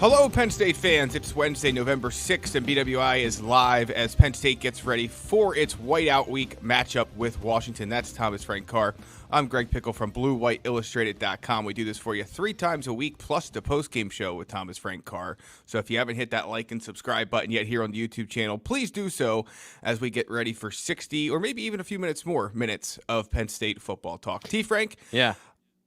Hello, Penn State fans. It's Wednesday, November 6th, and BWI is live as Penn State gets ready for its Whiteout Week matchup with Washington. That's Thomas Frank Carr. I'm Greg Pickel from BlueWhiteIllustrated.com. We do this for you 3 times a week, plus the postgame show with Thomas Frank Carr. So if you haven't hit that like and subscribe button yet here on the YouTube channel, please do so as we get ready for 60 or maybe even a few minutes of Penn State football talk. T. Frank? Yeah.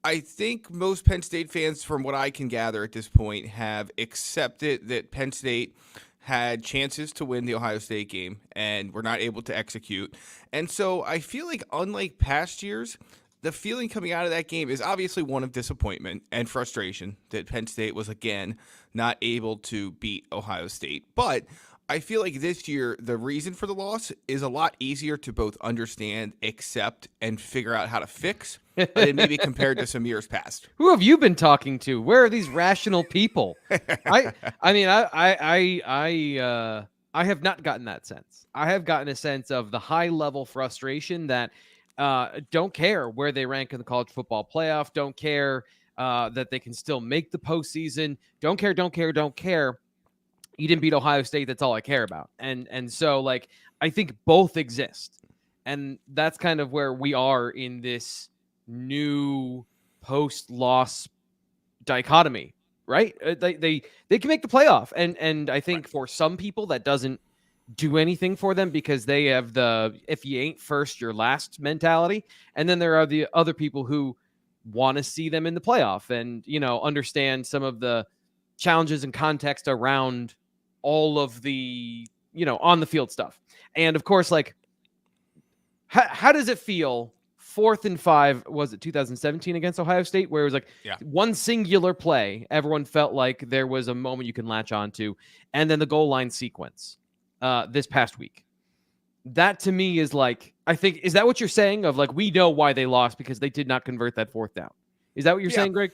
I think most Penn State fans, from what I can gather at this point, have accepted that Penn State had chances to win the Ohio State game and were not able to execute. And so I feel like, unlike past years, the feeling coming out of that game is obviously one of disappointment and frustration that Penn State was, again, not able to beat Ohio State. But I feel like this year, the reason for the loss is a lot easier to both understand, accept, and figure out how to fix than maybe compared to some years past. Who have you been talking to? Where are these rational people? I have not gotten that sense. I have gotten a sense of the high level frustration that don't care where they rank in the college football playoff, don't care that they can still make the postseason, don't care. You didn't beat Ohio State. That's all I care about. And so, like, I think both exist. And that's kind of where we are in this new post-loss dichotomy, right? They can make the playoff. And I think for some people that doesn't do anything for them because they have the if you ain't first, you're last mentality. And then there are the other people who want to see them in the playoff and, you know, understand some of the challenges and context around all of the, you know, on the field stuff. And of course, like, how does it feel 4th and 5, was it 2017 against Ohio State, where it was like one singular play, everyone felt like there was a moment you can latch onto, and then the goal line sequence this past week. That to me is like, I think, is that what you're saying of like, we know why they lost because they did not convert that 4th down? Is that what you're saying, Greg?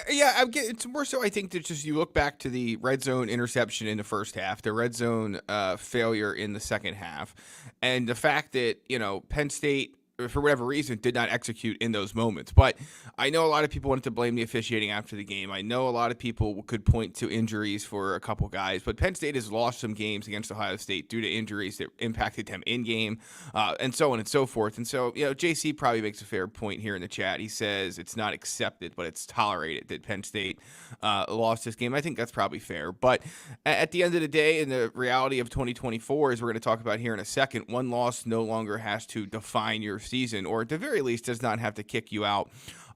Yeah, it's more so I think that just you look back to the red zone interception in the first half, the red zone failure in the second half, and the fact that, you know, Penn State, for whatever reason, did not execute in those moments. But I know a lot of people wanted to blame the officiating after the game. I know a lot of people could point to injuries for a couple guys, but Penn State has lost some games against Ohio State due to injuries that impacted them in-game, and so on and so forth. And so, you know, JC probably makes a fair point here in the chat. He says it's not accepted, but it's tolerated that Penn State lost this game. I think that's probably fair. But at the end of the day, in the reality of 2024, as we're going to talk about here in a second, one loss no longer has to define your season, or at the very least does not have to kick you out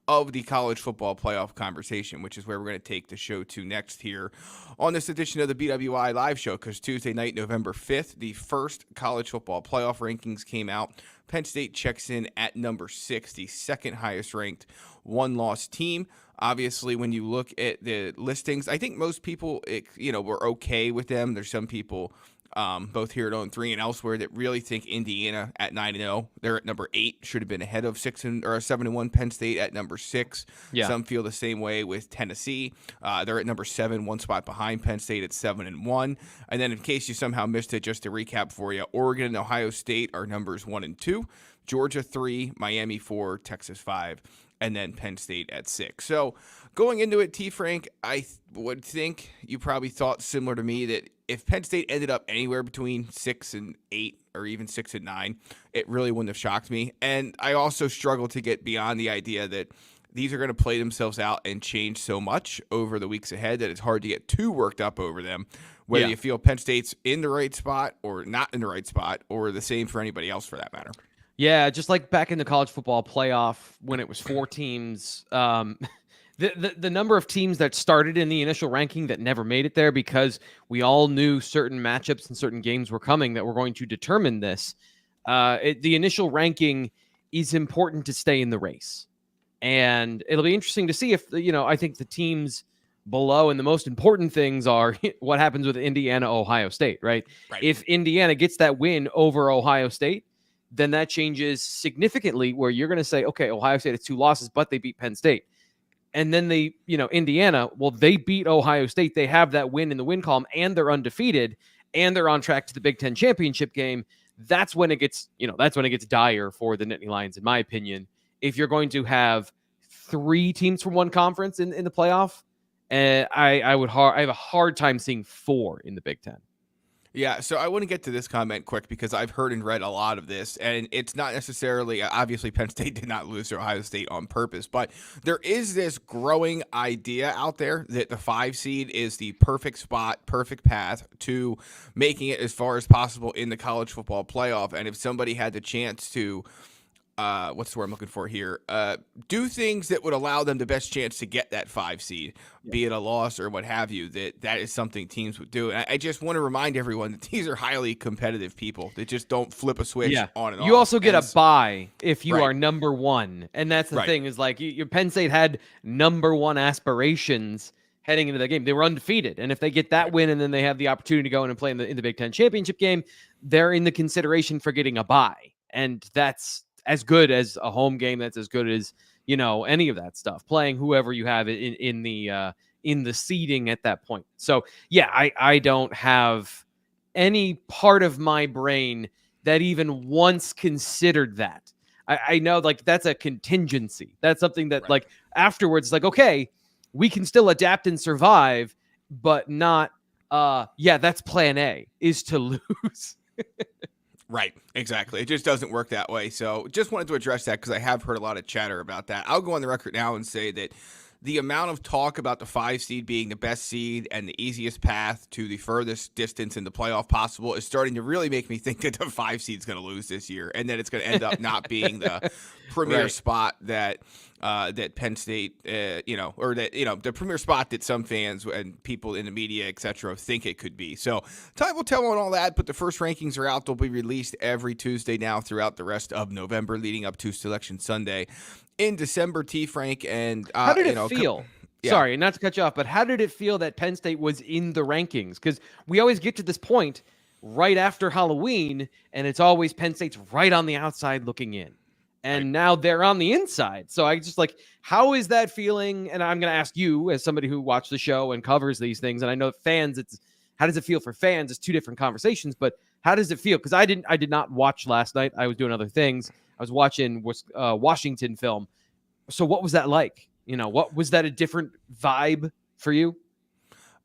of the college football playoff conversation, which is where we're going to take the show to next here on this edition of the BWI Live Show, because Tuesday night, November 5th, the first college football playoff rankings came out. Penn State checks in at number 6, the second highest ranked one-loss team. Obviously, when you look at the listings, I think most people, were okay with them. There's some people both here at 0-3 and elsewhere that really think Indiana at 9-0, they're at number 8, should have been ahead of 7-1 Penn State at number 6. Yeah. Some feel the same way with Tennessee. They're at number 7, one spot behind Penn State at 7-1. And then in case you somehow missed it, just to recap for you, Oregon and Ohio State are numbers 1 and 2, Georgia 3, Miami 4, Texas 5, and then Penn State at 6. So going into it, T. Frank, I would think you probably thought similar to me that if Penn State ended up anywhere between 6 and 8 or even 6 and 9, it really wouldn't have shocked me. And I also struggle to get beyond the idea that these are going to play themselves out and change so much over the weeks ahead that it's hard to get too worked up over them, whether you feel Penn State's in the right spot or not in the right spot, or the same for anybody else for that matter. Yeah, just like back in the college football playoff when it was 4 teams, the number of teams that started in the initial ranking that never made it there because we all knew certain matchups and certain games were coming that were going to determine this. The initial ranking is important to stay in the race. And it'll be interesting to see if, I think the teams below and the most important things are what happens with Indiana, Ohio State, right? If Indiana gets that win over Ohio State, then that changes significantly where you're going to say, okay, Ohio State has 2 losses, but they beat Penn State. And then Indiana, well, they beat Ohio State. They have that win in the win column and they're undefeated and they're on track to the Big Ten championship game. That's when it gets, dire for the Nittany Lions, in my opinion. If you're going to have 3 teams from one conference in the playoff And I have a hard time seeing 4 in the Big Ten. Yeah, so I want to get to this comment quick because I've heard and read a lot of this, and it's not necessarily, obviously, Penn State did not lose to Ohio State on purpose, but there is this growing idea out there that the 5 seed is the perfect spot, perfect path to making it as far as possible in the college football playoff. And if somebody had the chance to, what's the word I'm looking for here? Do things that would allow them the best chance to get that 5 seed, be it a loss or what have you, that is something teams would do. And I just want to remind everyone that these are highly competitive people that just don't flip a switch on and off. You also get a bye if you Right. are number 1. And that's the Right. thing is like your Penn State had number 1 aspirations heading into the game. They were undefeated. And if they get that win and then they have the opportunity to go in and play in the Big Ten championship game, they're in the consideration for getting a bye. And that's as good as a home game. That's as good as, any of that stuff, playing whoever you have in the seeding at that point. So yeah, I don't have any part of my brain that even once considered that. I know like that's a contingency. That's something that like afterwards, like, okay, we can still adapt and survive, but not, that's plan A is to lose. Right, exactly. It just doesn't work that way. So just wanted to address that because I have heard a lot of chatter about that. I'll go on the record now and say that the amount of talk about the 5 seed being the best seed and the easiest path to the furthest distance in the playoff possible is starting to really make me think that the 5 seed is going to lose this year and that it's going to end up not being the premier spot that Penn State, or that, the premier spot that some fans and people in the media, et cetera, think it could be. So time will tell on all that, but the first rankings are out. They'll be released every Tuesday now throughout the rest of November leading up to Selection Sunday in December. T. Frank, and how did it feel? Sorry, not to cut you off, but how did it feel that Penn State was in the rankings? Because we always get to this point right after Halloween, and it's always Penn State's right on the outside looking in. And now they're on the inside. So I just like, how is that feeling? And I'm going to ask you as somebody who watched the show and covers these things. And I know fans, how does it feel for fans? It's 2 different conversations, but how does it feel? Because I did not watch last night. I was doing other things. I was watching Washington film. So what was that like? What was that a different vibe for you?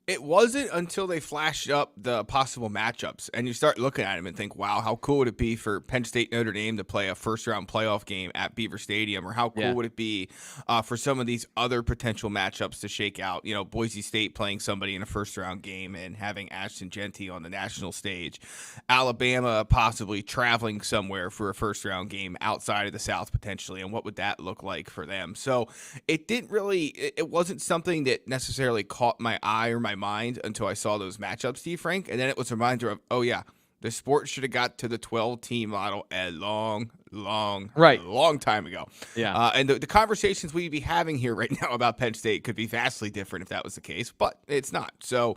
It wasn't until they flashed up the possible matchups and you start looking at them and think, wow, how cool would it be for Penn State Notre Dame to play a first-round playoff game at Beaver Stadium? Or how cool would it be for some of these other potential matchups to shake out? Boise State playing somebody in a first-round game and having Ashton Genty on the national stage. Alabama possibly traveling somewhere for a first-round game outside of the South potentially, and what would that look like for them? So it wasn't something that necessarily caught my eye or my mind until I saw those matchups, Steve Frank, and then it was a reminder of, oh yeah, the sport should have got to the 12-team model a long time ago. Yeah. And the conversations we'd be having here right now about Penn State could be vastly different if that was the case, but it's not. So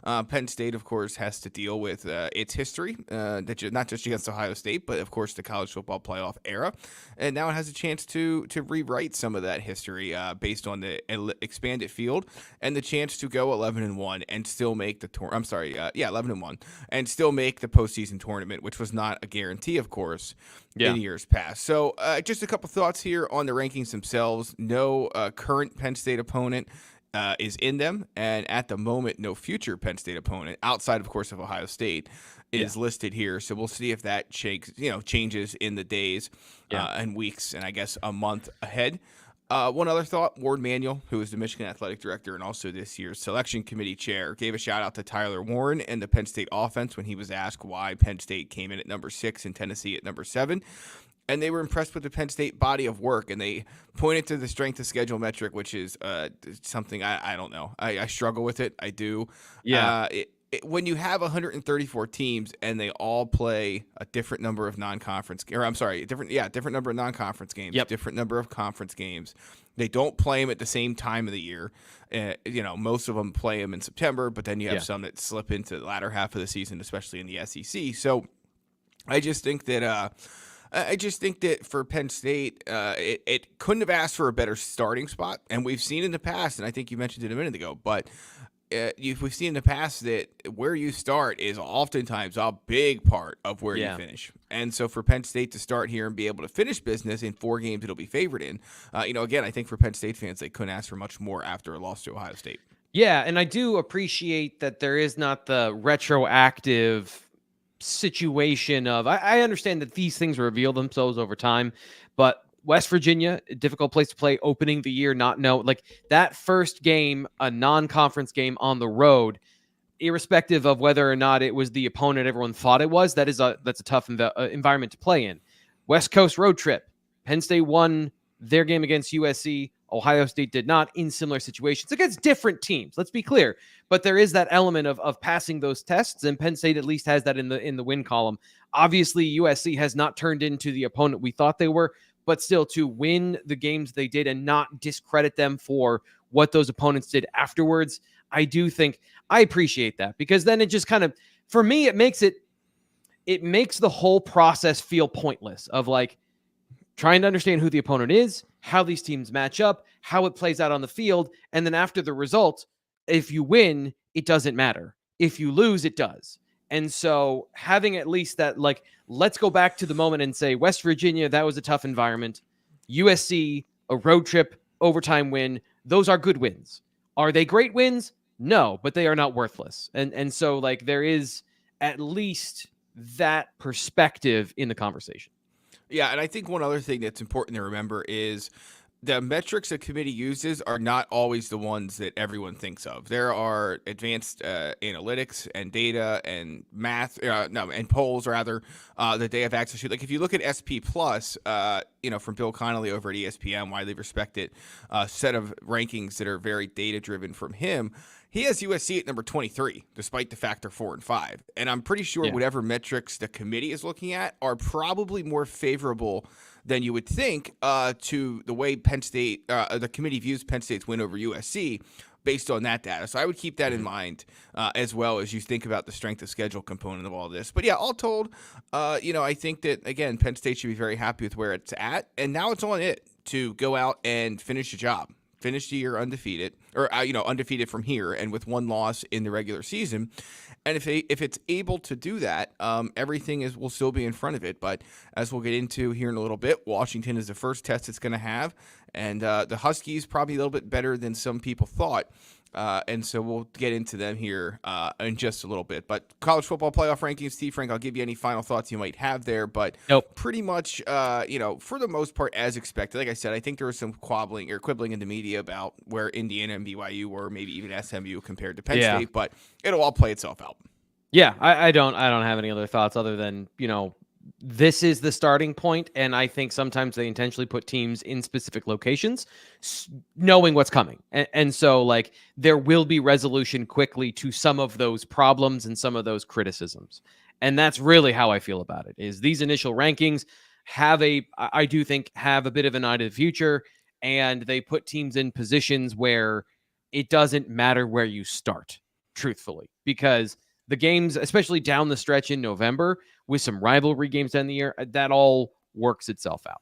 Penn State, of course, has to deal with its history, not just against Ohio State, but of course the college football playoff era. And now it has a chance to rewrite some of that history based on the expanded field and the chance to go 11-1 and still make the 11-1 and still make the postseason tournament, which was not a guarantee, of course, in years past. So just a couple thoughts here on the rankings themselves. No current Penn State opponent is in them, and at the moment, no future Penn State opponent outside, of course, of Ohio State is listed here. So we'll see if that changes in the days and weeks, and I guess a month ahead. One other thought, Ward Manuel, who is the Michigan athletic director and also this year's selection committee chair, gave a shout out to Tyler Warren and the Penn State offense when he was asked why Penn State came in at number 6 and Tennessee at number 7. And they were impressed with the Penn State body of work, and they pointed to the strength of schedule metric, which is something I don't know. I struggle with it. I do. Yeah. When you have 134 teams and they all play a different number of non-conference, different number of non-conference games, different number of conference games. They don't play them at the same time of the year. Most of them play them in September, but then you have some that slip into the latter half of the season, especially in the SEC. So I just think that for Penn State, it couldn't have asked for a better starting spot. And we've seen in the past, and I think you mentioned it a minute ago, but we've seen in the past that where you start is oftentimes a big part of where you finish. And so for Penn State to start here and be able to finish business in 4 games it'll be favored in, again, I think for Penn State fans, they couldn't ask for much more after a loss to Ohio State. Yeah, and I do appreciate that there is not the retroactive situation of I understand that these things reveal themselves over time, but West Virginia, a difficult place to play opening the year, not know like that first game, a non-conference game on the road, irrespective of whether or not it was the opponent everyone thought it was, that's a tough environment to play in. West Coast road trip. Penn State won their game against USC. Ohio State did not in similar situations against different teams. Let's be clear, but there is that element of passing those tests, and Penn State at least has that in the win column. Obviously, USC has not turned into the opponent we thought they were, but still to win the games they did and not discredit them for what those opponents did afterwards. I do think I appreciate that, because then it just kind of, for me, it makes the whole process feel pointless of like trying to understand who the opponent is, how these teams match up, how it plays out on the field. And then after the result, if you win, it doesn't matter. If you lose, it does. And so having at least that, like, let's go back to the moment and say, West Virginia, that was a tough environment. USC, a road trip, overtime win. Those are good wins. Are they great wins? No, but they are not worthless. And so, like, there is at least that perspective in the conversation. Yeah, and I think one other thing that's important to remember is the metrics the committee uses are not always the ones that everyone thinks of. There are advanced analytics and data and math, and polls rather, that they have access to. Like if you look at SP Plus, from Bill Connolly over at ESPN, widely respected set of rankings that are very data driven from him. He has USC at number 23, despite the fact they're 4 and 5. And I'm pretty sure whatever metrics the committee is looking at are probably more favorable than you would think to the way Penn State, the committee views Penn State's win over USC based on that data. So I would keep that in mind as well as you think about the strength of schedule component of all this. But yeah, all told, I think that, again, Penn State should be very happy with where it's at. And now it's on it to go out and finish the job. Finish the year undefeated, or undefeated from here, and with one loss in the regular season. And if it's able to do that, everything will still be in front of it. But as we'll get into here in a little bit, Washington is the first test it's going to have, and the Huskies probably a little bit better than some people thought. And so we'll get into them here in just a little bit. But college football playoff rankings, Steve Frank, I'll give you any final thoughts you might have there. But pretty much, for the most part, as expected. Like I said, I think there was some quibbling in the media about where Indiana and BYU were, maybe even SMU compared to Penn State. But it'll all play itself out. Yeah, I don't have any other thoughts other than, this is the starting point, and I think sometimes they intentionally put teams in specific locations, knowing what's coming. And so, like, there will be resolution quickly to some of those problems and some of those criticisms. And that's really how I feel about it, is these initial rankings I do think have a bit of an eye to the future, and they put teams in positions where it doesn't matter where you start, truthfully, because the games, especially down the stretch in November, with some rivalry games down the year, that all works itself out.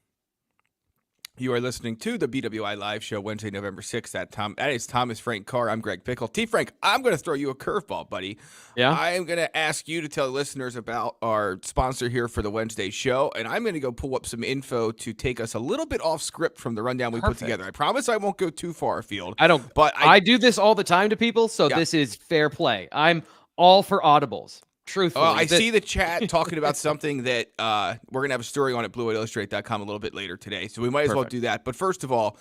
You are listening to the BWI Live Show, Wednesday, November 6th. That is Thomas Frank Carr. I'm Greg Pickel. T. Frank, I'm going to throw you a curveball, buddy. Yeah. I am going to ask you to tell listeners about our sponsor here for the Wednesday show, and I'm going to go pull up some info to take us a little bit off script from the rundown we put together. I promise I won't go too far afield. I do this all the time to people, so This is fair play. I'm all for audibles. Truthfully. I see the chat talking about something that we're going to have a story on at BlueWhiteIllustrated.com a little bit later today. So we might as well do that. But first of all,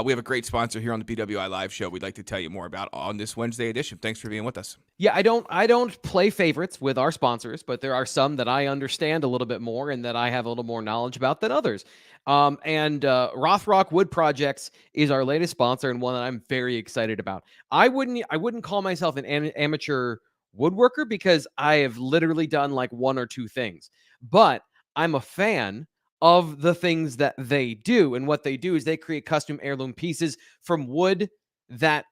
we have a great sponsor here on the BWI Live Show we'd like to tell you more about on this Wednesday edition. Thanks for being with us. Yeah, I don't play favorites with our sponsors, but there are some that I understand a little bit more and that I have a little more knowledge about than others. Rothrock Wood Projects is our latest sponsor and one that I'm very excited about. I wouldn't call myself an amateur woodworker because I have literally done like one or two things, but I'm a fan of the things that they do. And what they do is they create custom heirloom pieces from wood that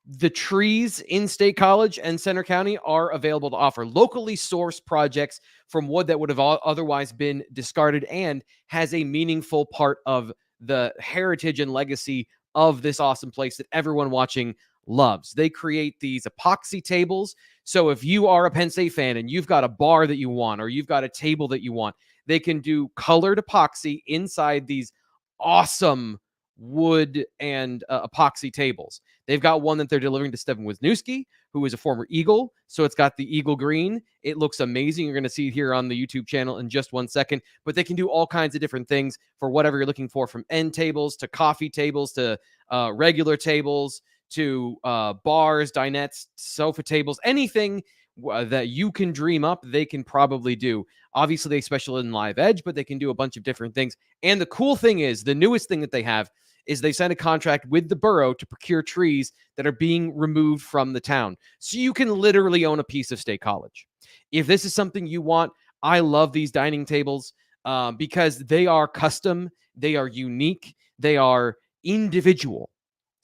the trees in State College and Center County are available to offer. Locally sourced projects from wood that would have otherwise been discarded and has a meaningful part of the heritage and legacy of this awesome place that everyone watching loves. They create these epoxy tables. So if you are a Penn State fan and you've got a bar that you want, or you've got a table that you want, they can do colored epoxy inside these awesome wood and epoxy tables. They've got one that they're delivering to Stefan Wisniewski, who is a former Eagle. So it's got the Eagle green. It looks amazing. You're going to see it here on the YouTube channel in just 1 second. But they can do all kinds of different things for whatever you're looking for, from end tables to coffee tables to regular tables to bars, dinettes, sofa tables, anything that you can dream up, they can probably do. Obviously, they specialize in live edge, but they can do a bunch of different things. And the cool thing is, the newest thing that they have is they signed a contract with the borough to procure trees that are being removed from the town. So you can literally own a piece of State College. If this is something you want, I love these dining tables because they are custom, they are unique, they are individual.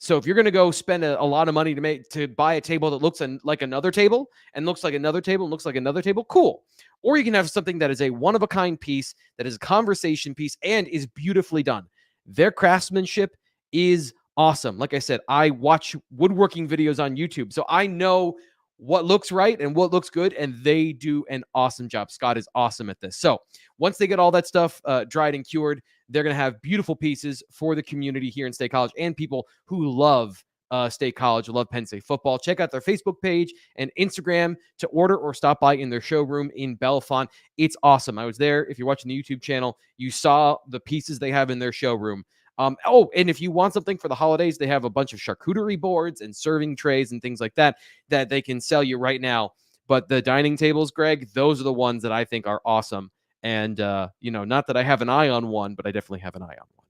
So if you're going to go spend a lot of money to buy a table that looks like another table and looks like another table and looks like another table, cool. Or you can have something that is a one-of-a-kind piece, that is a conversation piece, and is beautifully done. Their craftsmanship is awesome. Like I said, I watch woodworking videos on YouTube, so I know what looks right and what looks good, and they do an awesome job. Scott is awesome at this. So once they get all that stuff dried and cured, they're going to have beautiful pieces for the community here in State College and people who love State College, who love Penn State football. Check out their Facebook page and Instagram to order or stop by in their showroom in Bellefonte. It's awesome. I was there. If you're watching the YouTube channel, you saw the pieces they have in their showroom. And if you want something for the holidays, they have a bunch of charcuterie boards and serving trays and things like that they can sell you right now. But the dining tables, Greg, those are the ones that I think are awesome. And, not that I have an eye on one, but I definitely have an eye on one.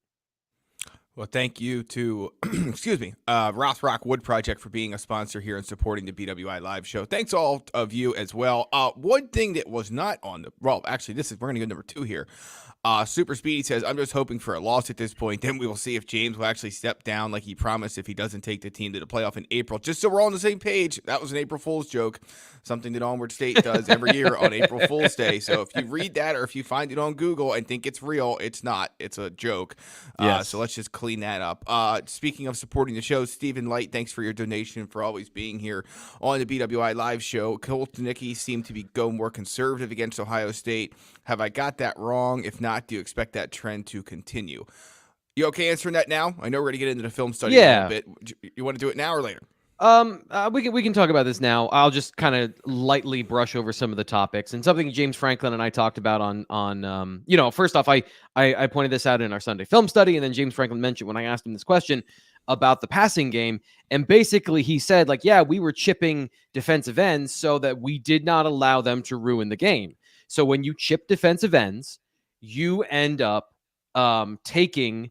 Well, thank you to, Rothrock Wood Project for being a sponsor here and supporting the BWI Live Show. Thanks all of you as well. One thing that was not on we're going to go number 2 here. Super Speedy says, I'm just hoping for a loss at this point. Then we will see if James will actually step down like he promised if he doesn't take the team to the playoff in April. Just so we're all on the same page, that was an April Fool's joke, something that Onward State does every year on April Fool's Day. So if you read that or if you find it on Google and think it's real, it's not. It's a joke. Yes. So let's just clean that up. Speaking of supporting the show, Stephen Light, thanks for your donation, for always being here on the BWI Live Show. Colt and Nicky seem to go more conservative against Ohio State. Have I got that wrong? If not, do you expect that trend to continue? You okay answering that now? I know we're going to get into the film study a little bit. You want to do it now or later? We can talk about this now. I'll just kind of lightly brush over some of the topics, and something James Franklin and I talked about on first off, I pointed this out in our Sunday film study, and then James Franklin mentioned when I asked him this question about the passing game, and basically he said, like, yeah, we were chipping defensive ends so that we did not allow them to ruin the game. So when you chip defensive ends, you end up taking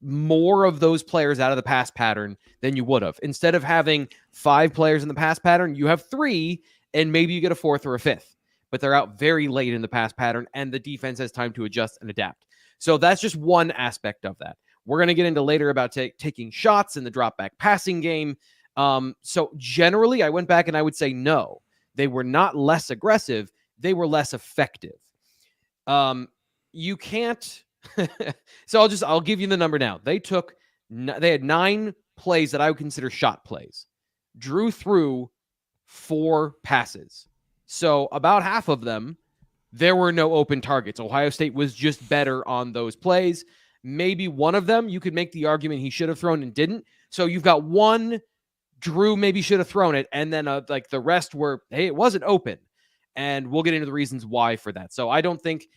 more of those players out of the pass pattern than you would have. Instead of having 5 players in the pass pattern, you have 3, and maybe you get a 4th or a 5th. But they're out very late in the pass pattern, and the defense has time to adjust and adapt. So that's just one aspect of that. We're going to get into later about taking shots in the drop back passing game. So generally, I went back and I would say no. They were not less aggressive. They were less effective. You can't. So I'll give you the number now. They had 9 plays that I would consider shot plays. Drew threw 4 passes. So about half of them, there were no open targets. Ohio State was just better on those plays. Maybe one of them, you could make the argument he should have thrown and didn't. So you've got one, Drew maybe should have thrown it, and then like the rest were, hey, it wasn't open. And we'll get into the reasons why for that. So I don't think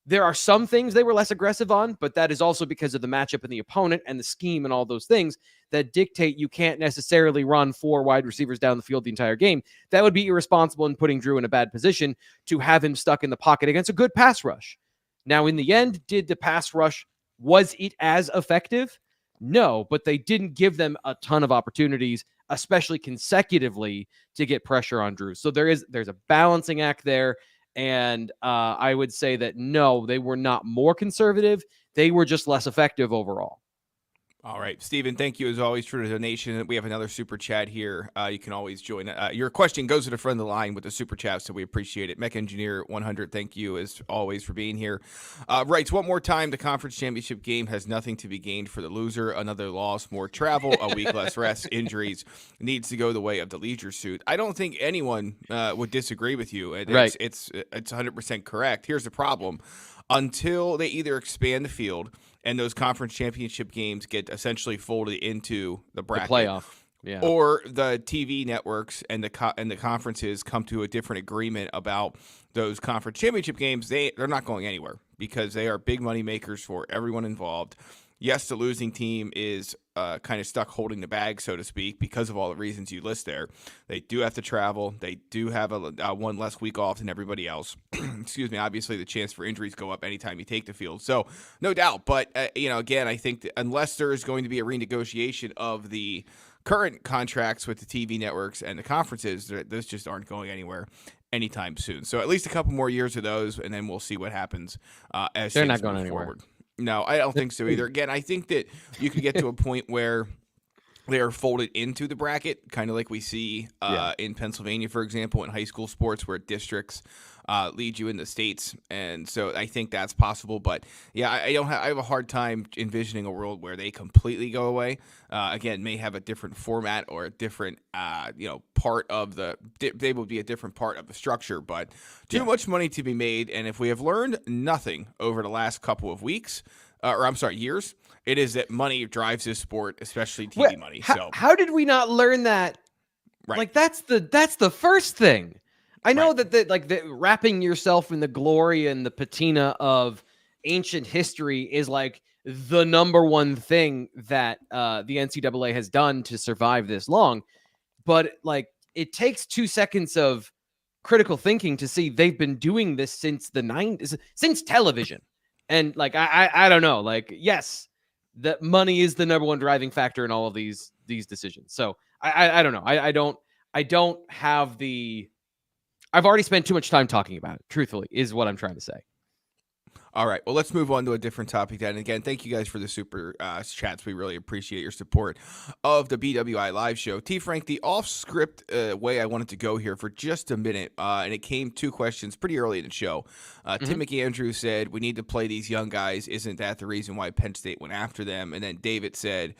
there are some things they were less aggressive on, but that is also because of the matchup and the opponent and the scheme and all those things that dictate you can't necessarily run 4 wide receivers down the field the entire game. That would be irresponsible in putting Drew in a bad position to have him stuck in the pocket against a good pass rush. Now, in the end, was it as effective? No, but they didn't give them a ton of opportunities, especially consecutively, to get pressure on Drew. So there's a balancing act there. And I would say that no, they were not more conservative. They were just less effective overall. All right, Steven, thank you as always for the donation. We have another super chat here. You can always join. Your question goes to the front of the line with the super chat, so we appreciate it. Mech Engineer 100, thank you as always for being here. Writes, one more time, the conference championship game has nothing to be gained for the loser. Another loss, more travel, a week less rest, injuries, needs to go the way of the leisure suit. I don't think anyone would disagree with you. Right. It's 100% correct. Here's the problem. Until they either expand the field and those conference championship games get essentially folded into the The bracket. playoff. Yeah. Or the TV networks and the conferences come to a different agreement about those conference championship games. They're not going anywhere because they are big money makers for everyone involved. Yes, the losing team is kind of stuck holding the bag, so to speak, because of all the reasons you list there. They do have to travel. They do have a one less week off than everybody else. Excuse me. Obviously, the chance for injuries go up anytime you take the field. So, no doubt. But, again, I think that unless there is going to be a renegotiation of the current contracts with the TV networks and the conferences, those just aren't going anywhere anytime soon. So at least a couple more years of those, and then we'll see what happens as They're things not going move anywhere. forward. No, I don't think so either. Again, I think that you could get to a point where they are folded into the bracket, kind of like we see in Pennsylvania, for example, in high school sports where districts lead you in the states. And so I think that's possible. But, yeah, I have a hard time envisioning a world where they completely go away. Again, may have a different format or a different, part of they will be a different part of the structure. But too much money to be made. And if we have learned nothing over the last couple of weeks, years, it is that money drives this sport, especially TV money. How did we not learn that? Right. Like that's the first thing. I know that wrapping yourself in the glory and the patina of ancient history is like the number one thing that the NCAA has done to survive this long. But like it takes 2 seconds of critical thinking to see they've been doing this since the 90s, since television. And like I don't know, like yes, that money is the number one driving factor in all of these decisions. So I don't know. I don't have the. I've already spent too much time talking about it. Truthfully, is what I'm trying to say. All right. Well, let's move on to a different topic then. Again, thank you guys for the super chats. We really appreciate your support of the BWI Live Show. T. Frank, the off-script way I wanted to go here for just a minute, and it came 2 questions pretty early in the show. Tim McAndrew said, we need to play these young guys. Isn't that the reason why Penn State went after them? And then David said,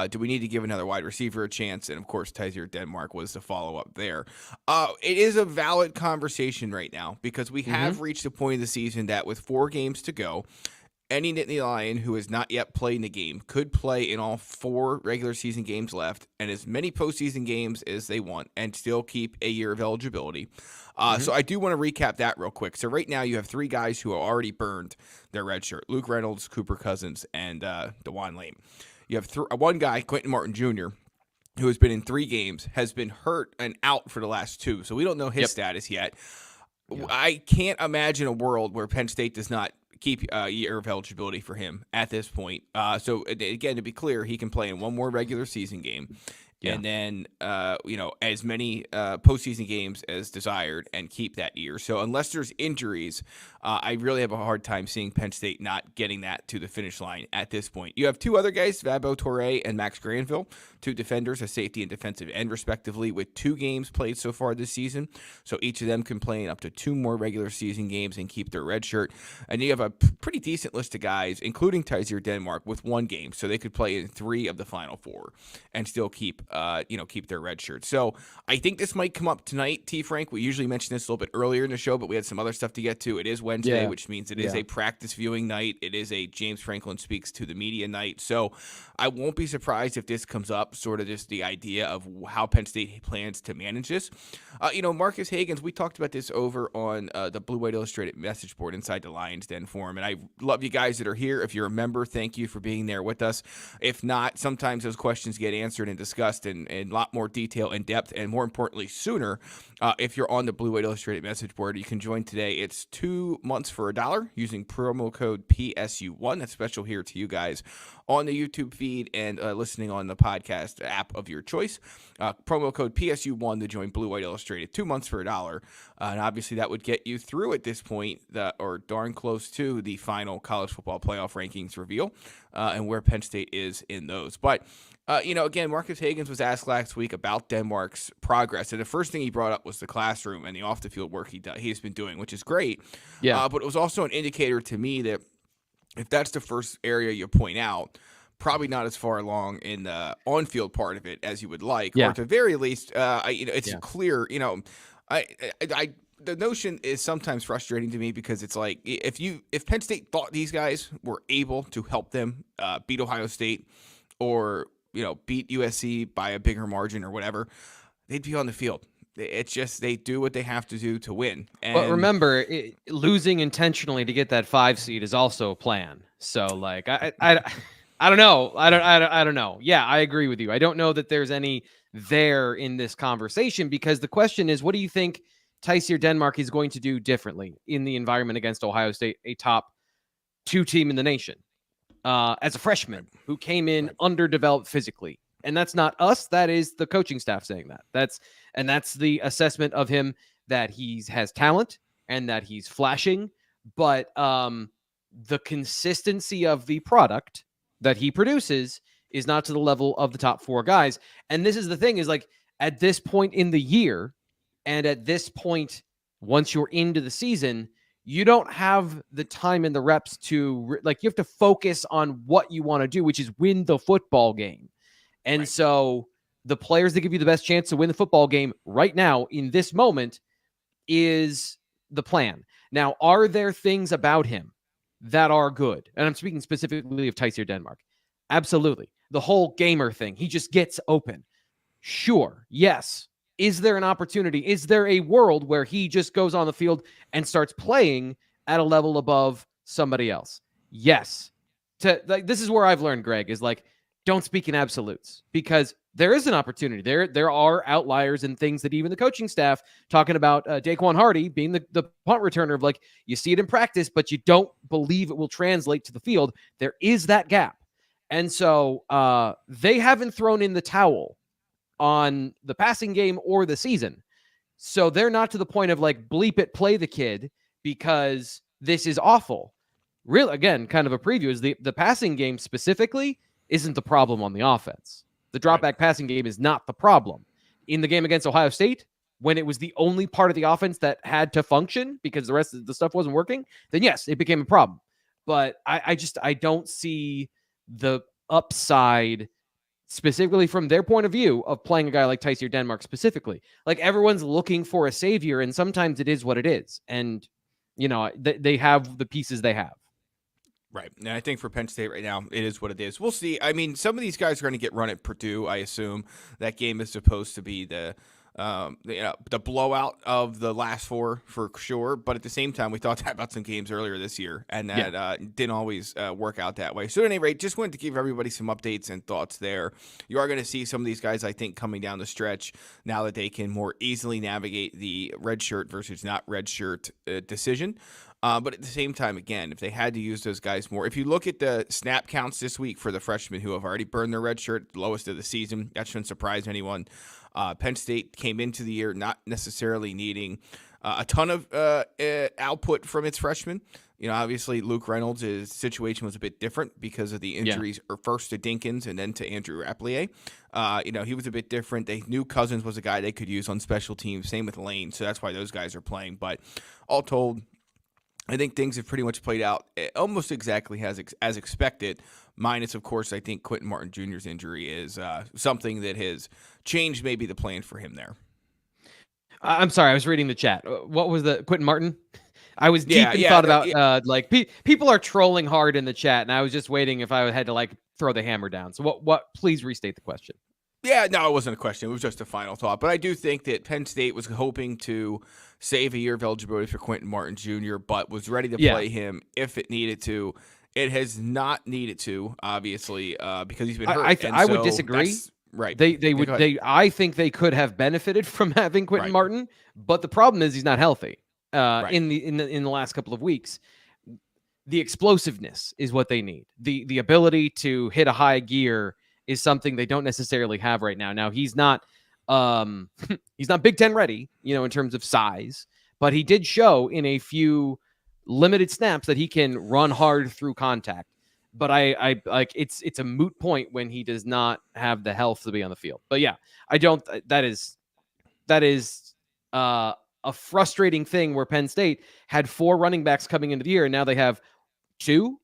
do we need to give another wide receiver a chance? And, of course, Tyser Denmark was the follow-up there. It is a valid conversation right now because we have reached a point of the season that with 4 games to go, any Nittany Lion who has not yet played in the game could play in all 4 regular season games left and as many postseason games as they want and still keep a year of eligibility. So I do want to recap that real quick. So right now you have 3 guys who have already burned their red shirt: Luke Reynolds, Cooper Cousins, and DeJuan Lame. You have one guy, Quentin Martin Jr., who has been in 3 games, has been hurt and out for the last 2. So we don't know his status yet. I can't imagine a world where Penn State does not keep a year of eligibility for him at this point. So again, to be clear, he can play in 1 more regular season game. And then, as many postseason games as desired and keep that year. So unless there's injuries, I really have a hard time seeing Penn State not getting that to the finish line at this point. You have 2 other guys, Vabo Torre and Max Granville, 2 defenders, a safety and defensive end, respectively, with 2 games played so far this season. So each of them can play in up to 2 more regular season games and keep their red shirt. And you have a pretty decent list of guys, including Tyser Denmark, with 1 game. So they could play in 3 of the final 4 and still keep their red shirt. So I think this might come up tonight, T. Frank. We usually mention this a little bit earlier in the show, but we had some other stuff to get to. It is Wednesday, which means it is a practice viewing night. It is a James Franklin Speaks to the Media night. So I won't be surprised if this comes up, sort of just the idea of how Penn State plans to manage this. Marcus Hagans, we talked about this over on the Blue White Illustrated message board inside the Lions Den forum, and I love you guys that are here. If you're a member, thank you for being there with us. If not, sometimes those questions get answered and discussed in a lot more detail and depth, and more importantly, sooner. If you're on the Blue White Illustrated message board, you can join today. It's 2 months for $1 using promo code PSU1. That's special here to you guys on the YouTube feed and listening on the podcast app of your choice. Promo code PSU1 to join Blue White Illustrated. 2 months for $1. And obviously that would get you through at this point, or darn close to the final college football playoff rankings reveal and where Penn State is in those. But again, Marcus Hagans was asked last week about Denmark's progress, and the first thing he brought up was the classroom and the off-the-field work he's been doing, which is great. But it was also an indicator to me that if that's the first area you point out, probably not as far along in the on-field part of it as you would like, or at the very least, it's clear. the notion is sometimes frustrating to me because it's like if Penn State thought these guys were able to help them beat Ohio State or beat USC by a bigger margin or whatever, they'd be on the field. It's just they do what they have to do to win. But remember, losing intentionally to get that 5 seed is also a plan. So like I don't know. I don't know. Yeah, I agree with you. I don't know that there's any there in this conversation because the question is, what do you think Tysier Denmark is going to do differently in the environment against Ohio State, a top 2 team in the nation, as a freshman who came in underdeveloped physically? And that's not us. That is the coaching staff saying that. That's the assessment of him, that he has talent and that he's flashing, but the consistency of the product that he produces is not to the level of the top 4 guys. And this is the thing, is like at this point in the year and at this point, once you're into the season, you don't have the time and the reps to you have to focus on what you want to do, which is win the football game. And so the players that give you the best chance to win the football game right now in this moment is the plan. Now, are there things about him that are good? And I'm speaking specifically of Tysier Denmark. Absolutely. The whole gamer thing. He just gets open. Sure. Yes. Is there an opportunity? Is there a world where he just goes on the field and starts playing at a level above somebody else? Yes. This is where I've learned, Greg, is like, don't speak in absolutes, because there is an opportunity. There are outliers and things that even the coaching staff talking about Daquan Hardy being the punt returner of like, you see it in practice, but you don't believe it will translate to the field. There is that gap. And so they haven't thrown in the towel on the passing game or the season. So they're not to the point of like, bleep it, play the kid, because this is awful. Real, again, kind of a preview is the passing game specifically isn't the problem on the offense. The drop-back passing game is not the problem. In the game against Ohio State, when it was the only part of the offense that had to function because the rest of the stuff wasn't working, then yes, it became a problem. But I don't see the upside specifically from their point of view of playing a guy like Tysier Denmark specifically. Like, everyone's looking for a savior, and sometimes it is what it is. And, they have the pieces they have. Right. And I think for Penn State right now, it is what it is. We'll see. I mean, some of these guys are going to get run at Purdue, I assume. That game is supposed to be the blowout of the last 4 for sure. But at the same time, we thought that about some games earlier this year, and that didn't always work out that way. So at any rate, just wanted to give everybody some updates and thoughts there. You are going to see some of these guys, I think, coming down the stretch now that they can more easily navigate the redshirt versus not redshirt decision. But at the same time, again, if they had to use those guys more, if you look at the snap counts this week for the freshmen who have already burned their red shirt, lowest of the season, that shouldn't surprise anyone. Penn State came into the year not necessarily needing a ton of output from its freshmen. Obviously, Luke Reynolds' situation was a bit different because of the injuries, or first to Dinkins and then to Andrew Rapplier. He was a bit different. They knew Cousins was a guy they could use on special teams. Same with Lane, so that's why those guys are playing. But all told, I think things have pretty much played out almost exactly as expected, minus, of course, I think Quentin Martin Jr.'s injury is something that has changed maybe the plan for him there. I'm sorry, I was reading the chat. What was the Quentin Martin? I was deep in thought about people are trolling hard in the chat, and I was just waiting if I had to throw the hammer down. So what? Please restate the question. Yeah, no, it wasn't a question. It was just a final thought. But I do think that Penn State was hoping to save a year of eligibility for Quentin Martin Jr., but was ready to play him if it needed to. It has not needed to, obviously, because he's been hurt. I would disagree. Right. I think they could have benefited from having Quentin Martin, but the problem is he's not healthy. In the last couple of weeks, the explosiveness is what they need. The ability to hit a high gear is something they don't necessarily have right now. Now, he's not Big Ten ready, in terms of size, but he did show in a few limited snaps that he can run hard through contact. But I it's a moot point when he does not have the health to be on the field. But yeah, I don't. That is a frustrating thing where Penn State had 4 running backs coming into the year, and now they have 2,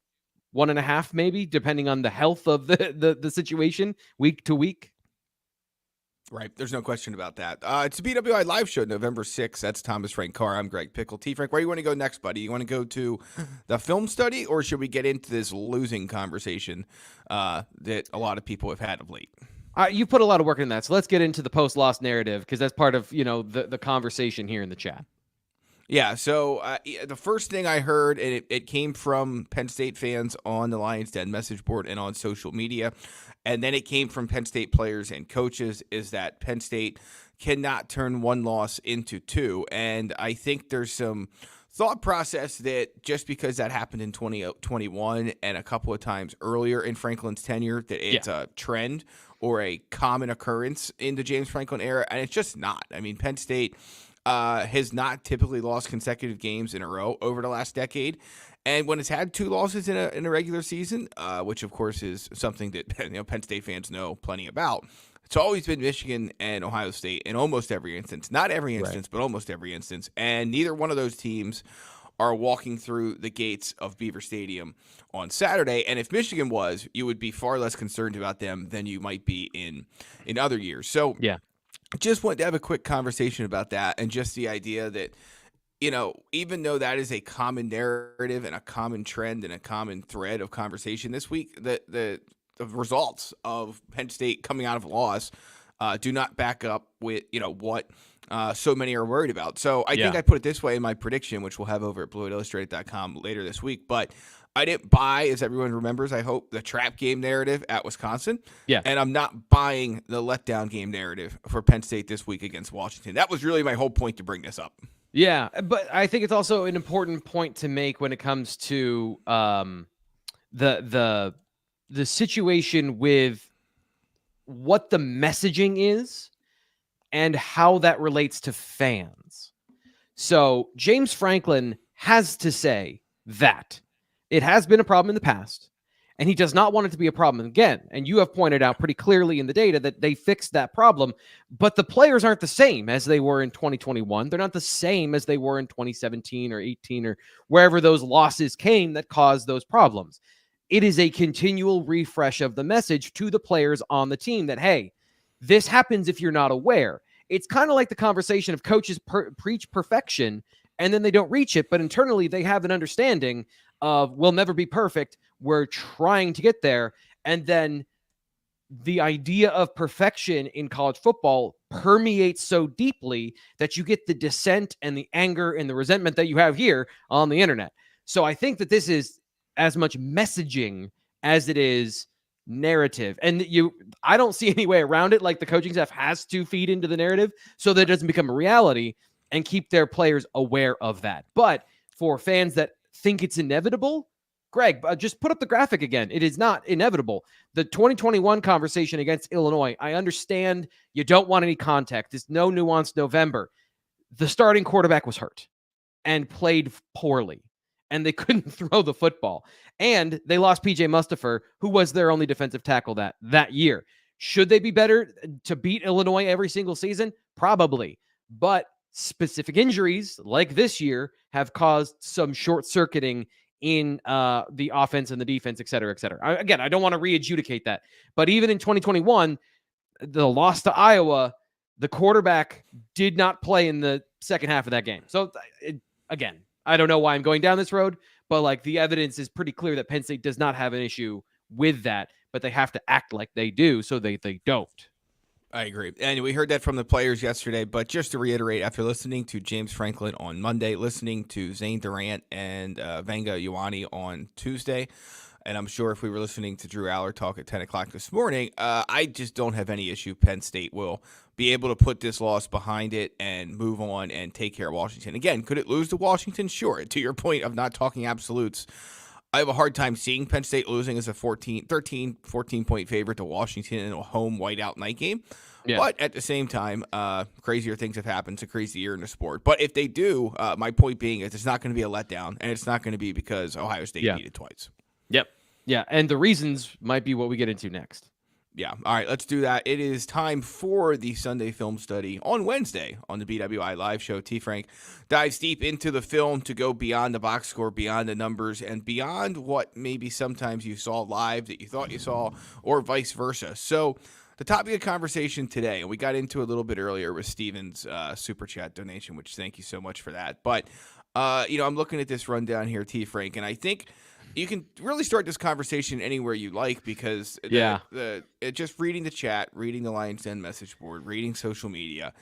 1.5 maybe, depending on the health of the situation week to week. Right. There's no question about that. It's a BWI Live Show, November 6th. That's Thomas Frank Carr. I'm Greg Pickel. T. Frank, where do you want to go next, buddy? You want to go to the film study, or should we get into this losing conversation that a lot of people have had of late? You put a lot of work in that, so let's get into the post-loss narrative, because that's part of the conversation here in the chat. Yeah, so the first thing I heard, and it came from Penn State fans on the Lions Den message board and on social media, and then it came from Penn State players and coaches, is that Penn State cannot turn one loss into two. And I think there's some thought process that just because that happened in 2021 and a couple of times earlier in Franklin's tenure, that it's a trend or a common occurrence in the James Franklin era, and it's just not. I mean, Penn State has not typically lost consecutive games in a row over the last decade. And when it's had two losses in a regular season, which of course is something that Penn State fans know plenty about, it's always been Michigan and Ohio State in almost every instance. Not every instance, but almost every instance. And neither one of those teams are walking through the gates of Beaver Stadium on Saturday. And if Michigan was, you would be far less concerned about them than you might be in other years. So yeah. Just wanted to have a quick conversation about that, and just the idea that, even though that is a common narrative and a common trend and a common thread of conversation this week, the results of Penn State coming out of a loss do not back up with, what so many are worried about. So I think I put it this way in my prediction, which we'll have over at BlueIllustrated.com later this week, but I didn't buy, as everyone remembers, I hope, the trap game narrative at Wisconsin. Yeah. And I'm not buying the letdown game narrative for Penn State this week against Washington. That was really my whole point to bring this up. Yeah, but I think it's also an important point to make when it comes to the situation with what the messaging is and how that relates to fans. So James Franklin has to say that it has been a problem in the past, and he does not want it to be a problem again. And you have pointed out pretty clearly in the data that they fixed that problem, but the players aren't the same as they were in 2021. They're not the same as they were in 2017 or 18 or wherever those losses came that caused those problems. It is a continual refresh of the message to the players on the team that, hey, this happens if you're not aware. It's kind of like the conversation of coaches preach perfection and then they don't reach it, but internally they have an understanding of we'll never be perfect. We're trying to get there. And then the idea of perfection in college football permeates so deeply that you get the dissent and the anger and the resentment that you have here on the internet. So I think that this is as much messaging as it is narrative. And I don't see any way around it. Like, the coaching staff has to feed into the narrative so that it doesn't become a reality and keep their players aware of that. But for fans that think it's inevitable, Greg, just put up the graphic again. It is not inevitable. The 2021 conversation against Illinois, I understand you don't want any context. It's no nuance November. The starting quarterback was hurt and played poorly, and they couldn't throw the football. And they lost PJ Mustipher, who was their only defensive tackle that year. Should they be better to beat Illinois every single season? Probably. But specific injuries like this year have caused some short-circuiting in the offense and the defense, et cetera, et cetera. Again, I don't want to re-adjudicate that. But even in 2021, the loss to Iowa, the quarterback did not play in the second half of that game. So, again, I don't know why I'm going down this road, but like, the evidence is pretty clear that Penn State does not have an issue with that, but they have to act like they do so they don't. I agree. And we heard that from the players yesterday, but just to reiterate, after listening to James Franklin on Monday, listening to Zane Durant and Vanga Ioane on Tuesday, and I'm sure if we were listening to Drew Aller talk at 10 o'clock this morning, I just don't have any issue Penn State will be able to put this loss behind it and move on and take care of Washington. Again, could it lose to Washington? Sure. To your point of not talking absolutes, I have a hard time seeing Penn State losing as a 14-point favorite to Washington in a home whiteout night game. Yeah. But at the same time, crazier things have happened. It's a crazy year in the sport. But if they do, my point being is it's not going to be a letdown, and it's not going to be because Ohio State beat it twice. Yep. Yeah, and the reasons might be what we get into next. Yeah. All right, let's do that. It is time for the Sunday film study on Wednesday on the BWI Live Show. T. Frank dives deep into the film to go beyond the box score, beyond the numbers, and beyond what maybe sometimes you saw live that you thought you saw, or vice versa. So the topic of conversation today, and we got into a little bit earlier with Steven's super chat donation, which thank you so much for that. But, I'm looking at this rundown here, T. Frank, and I think you can really start this conversation anywhere you like because just reading the chat, reading the Lions Den message board, reading social media,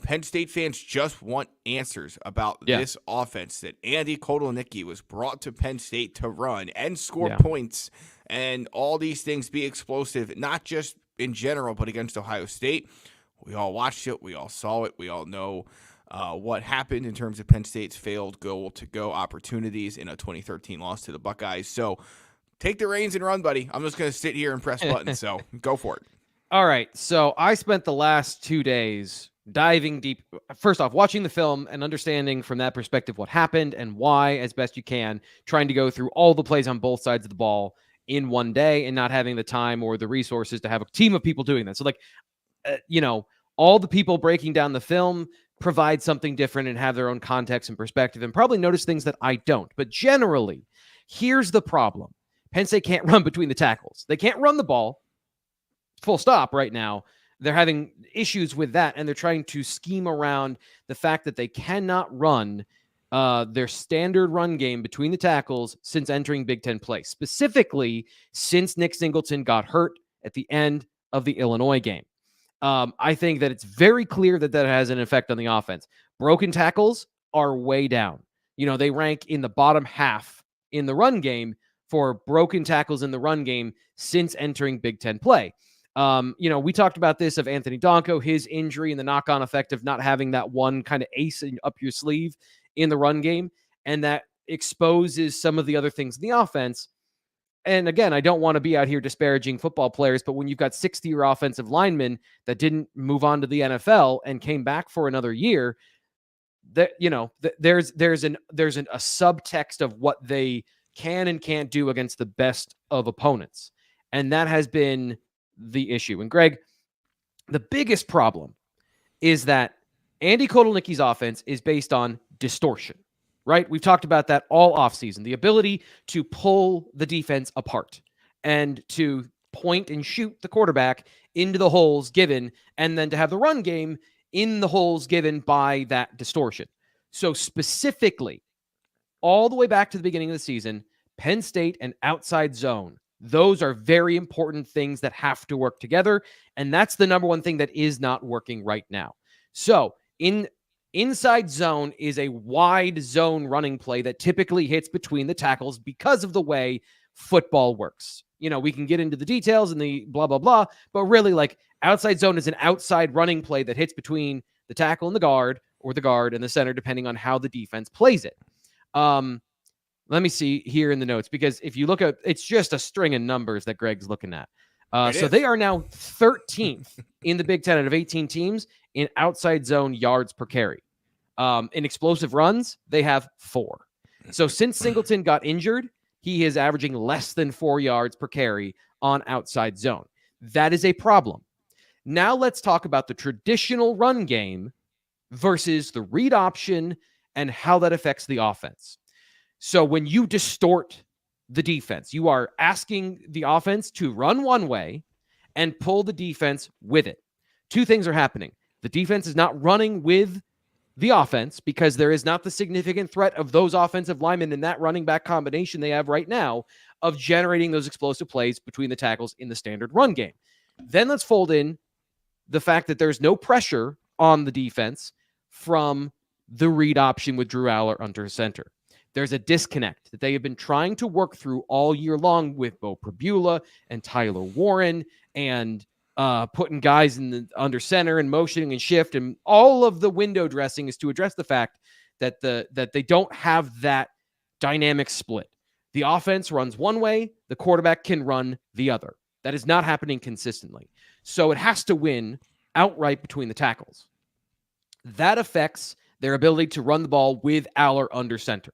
Penn State fans just want answers about this offense that Andy Kotelnicki was brought to Penn State to run and score points and all these things, be explosive, not just in general, but against Ohio State. We all watched it. We all saw it. We all know what happened in terms of Penn State's failed goal-to-go opportunities in a 2013 loss to the Buckeyes. So take the reins and run, buddy. I'm just going to sit here and press buttons, so go for it. All right, so I spent the last 2 days diving deep. First off, watching the film and understanding from that perspective what happened and why as best you can, trying to go through all the plays on both sides of the ball in one day and not having the time or the resources to have a team of people doing that. So all the people breaking down the film provide something different and have their own context and perspective and probably notice things that I don't. But generally, here's the problem. Penn State can't run between the tackles. They can't run the ball, full stop right now. They're having issues with that, and they're trying to scheme around the fact that they cannot run their standard run game between the tackles since entering Big Ten play, specifically since Nick Singleton got hurt at the end of the Illinois game. I think that it's very clear that has an effect on the offense. Broken tackles are way down. They rank in the bottom half in the run game for broken tackles in the run game since entering Big Ten play. We talked about this of Anthony Donko, his injury and the knock-on effect of not having that one kind of ace up your sleeve in the run game, and that exposes some of the other things in the offense. And again, I don't want to be out here disparaging football players, but when you've got 60-year offensive linemen that didn't move on to the NFL and came back for another year, that there's a subtext of what they can and can't do against the best of opponents, and that has been the issue. And Greg, the biggest problem is that Andy Kotelnicki's offense is based on distortion, right? We've talked about that all offseason, the ability to pull the defense apart and to point and shoot the quarterback into the holes given, and then to have the run game in the holes given by that distortion. So specifically, all the way back to the beginning of the season, Penn State and outside zone, those are very important things that have to work together, and that's the number one thing that is not working right now. So inside zone is a wide zone running play that typically hits between the tackles because of the way football works. We can get into the details and the blah, blah, blah, but really outside zone is an outside running play that hits between the tackle and the guard, or the guard and the center, depending on how the defense plays it. Let me see here in the notes, because if you look at, it's just a string of numbers that Greg's looking at. So they are now 13th in the Big Ten out of 18 teams in outside zone yards per carry. In explosive runs, they have 4. So since Singleton got injured, he is averaging less than 4 yards per carry on outside zone. That is a problem. Now let's talk about the traditional run game versus the read option and how that affects the offense. So when you distort the defense, you are asking the offense to run one way and pull the defense with it. 2 things are happening. The defense is not running with the offense because there is not the significant threat of those offensive linemen in that running back combination they have right now of generating those explosive plays between the tackles in the standard run game. Then let's fold in the fact that there's no pressure on the defense from the read option with Drew Aller under center. There's a disconnect that they have been trying to work through all year long with Bo Prabula and Tyler Warren and putting guys in the under center and motioning and shift, and all of the window dressing is to address the fact that that they don't have that dynamic split. The offense runs one way, the quarterback can run the other. That is not happening consistently. So it has to win outright between the tackles. That affects their ability to run the ball with Aller under center.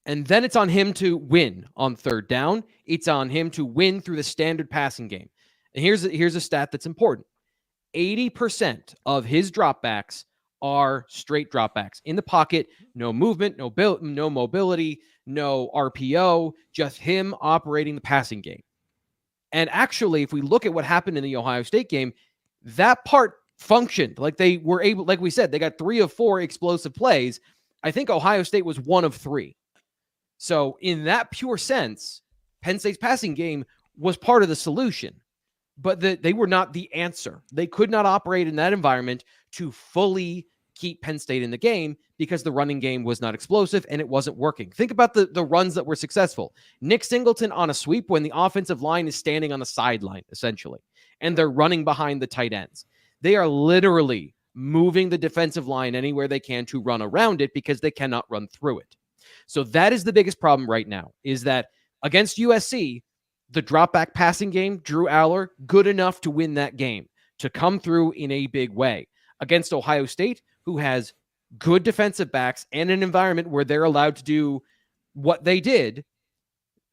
And then it's on him to win on third down. It's on him to win through the standard passing game. And here's a stat that's important. 80% of his dropbacks are straight dropbacks. In the pocket, no movement, no mobility, no RPO, just him operating the passing game. And actually, if we look at what happened in the Ohio State game, that part functioned. Like they were able, like we said, they got 3 of 4 explosive plays. I think Ohio State was 1 of 3. So in that pure sense, Penn State's passing game was part of the solution, but they were not the answer. They could not operate in that environment to fully keep Penn State in the game because the running game was not explosive and it wasn't working. Think about the runs that were successful. Nick Singleton on a sweep when the offensive line is standing on the sideline, essentially, and they're running behind the tight ends. They are literally moving the defensive line anywhere they can to run around it because they cannot run through it. So that is the biggest problem right now, is that against USC, the drop back passing game, Drew Aller, good enough to win that game, to come through in a big way. Against Ohio State, who has good defensive backs and an environment where they're allowed to do what they did,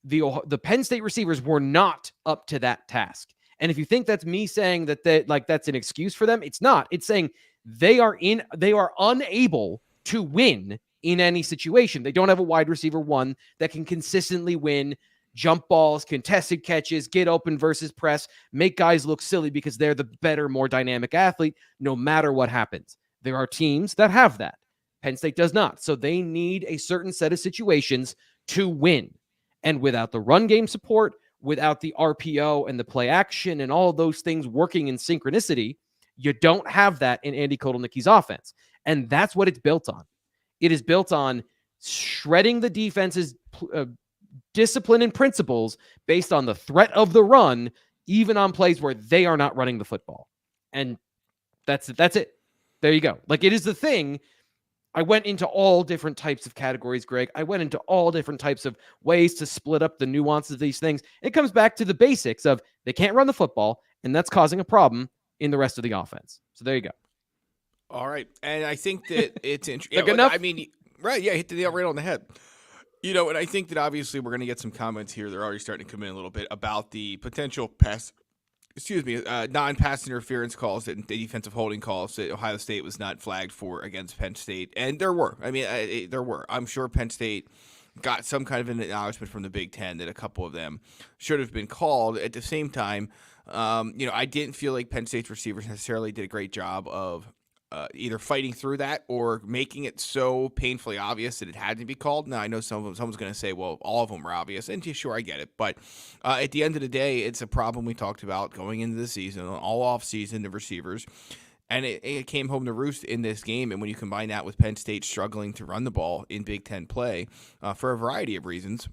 the Penn State receivers were not up to that task. And if you think that's me saying that that's an excuse for them, it's not. It's saying they are unable to win in any situation. They don't have a wide receiver one that can consistently win jump balls, contested catches, get open versus press, make guys look silly because they're the better, more dynamic athlete no matter what happens. There are teams that have that. Penn State does not. So they need a certain set of situations to win. And without the run game support, without the RPO and the play action and all of those things working in synchronicity, you don't have that in Andy Kotelnicki's offense. And that's what it's built on. It is built on shredding the defense's discipline and principles based on the threat of the run, even on plays where they are not running the football. And that's it. There you go. Like, it is the thing. I went into all different types of categories, Greg. I went into all different types of ways to split up the nuances of these things. It comes back to the basics of they can't run the football, and that's causing a problem in the rest of the offense. So there you go. All right. And I think that it's interesting. Enough? I mean, right. Yeah, hit the nail right on the head. You know, and I think that obviously we're going to get some comments here. They're already starting to come in a little bit about the potential non-pass interference calls and defensive holding calls that Ohio State was not flagged for against Penn State. And there were. I mean, there were. I'm sure Penn State got some kind of an acknowledgement from the Big Ten that a couple of them should have been called. At the same time, I didn't feel like Penn State's receivers necessarily did a great job of either fighting through that or making it so painfully obvious that it had to be called. Now, I know someone's going to say, well, all of them were obvious. And yeah, sure, I get it. But at the end of the day, it's a problem we talked about going into the season, all off season, the receivers. And it came home to roost in this game. And when you combine that with Penn State struggling to run the ball in Big Ten play for a variety of reasons,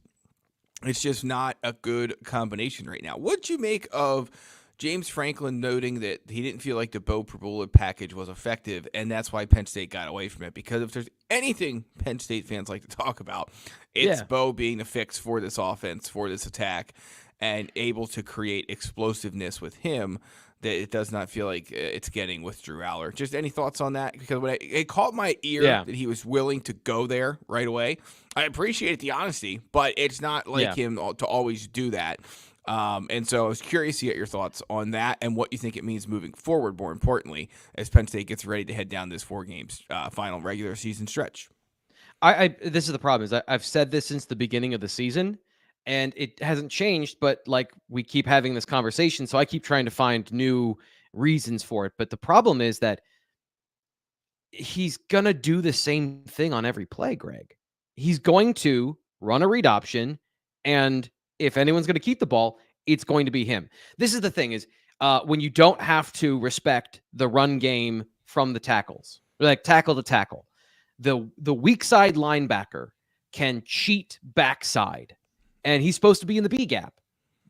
it's just not a good combination right now. What'd you make of James Franklin noting that he didn't feel like the Bo Prabula package was effective, and that's why Penn State got away from it? Because if there's anything Penn State fans like to talk about, it's Bo being the fix for this offense, for this attack, and able to create explosiveness with him that it does not feel like it's getting with Drew Aller. Just any thoughts on that? Because when it caught my ear that he was willing to go there right away, I appreciate the honesty, but it's not like him to always do that. And so I was curious to get your thoughts on that and what you think it means moving forward, more importantly, as Penn State gets ready to head down this 4 games final regular season stretch. This is the problem, is I've said this since the beginning of the season, and it hasn't changed, but like we keep having this conversation, so I keep trying to find new reasons for it. But the problem is that he's going to do the same thing on every play, Greg. He's going to run a read option, and if anyone's going to keep the ball, it's going to be him. This is the thing, is when you don't have to respect the run game from the tackles, like tackle to tackle, the weak side linebacker can cheat backside, and he's supposed to be in the B gap,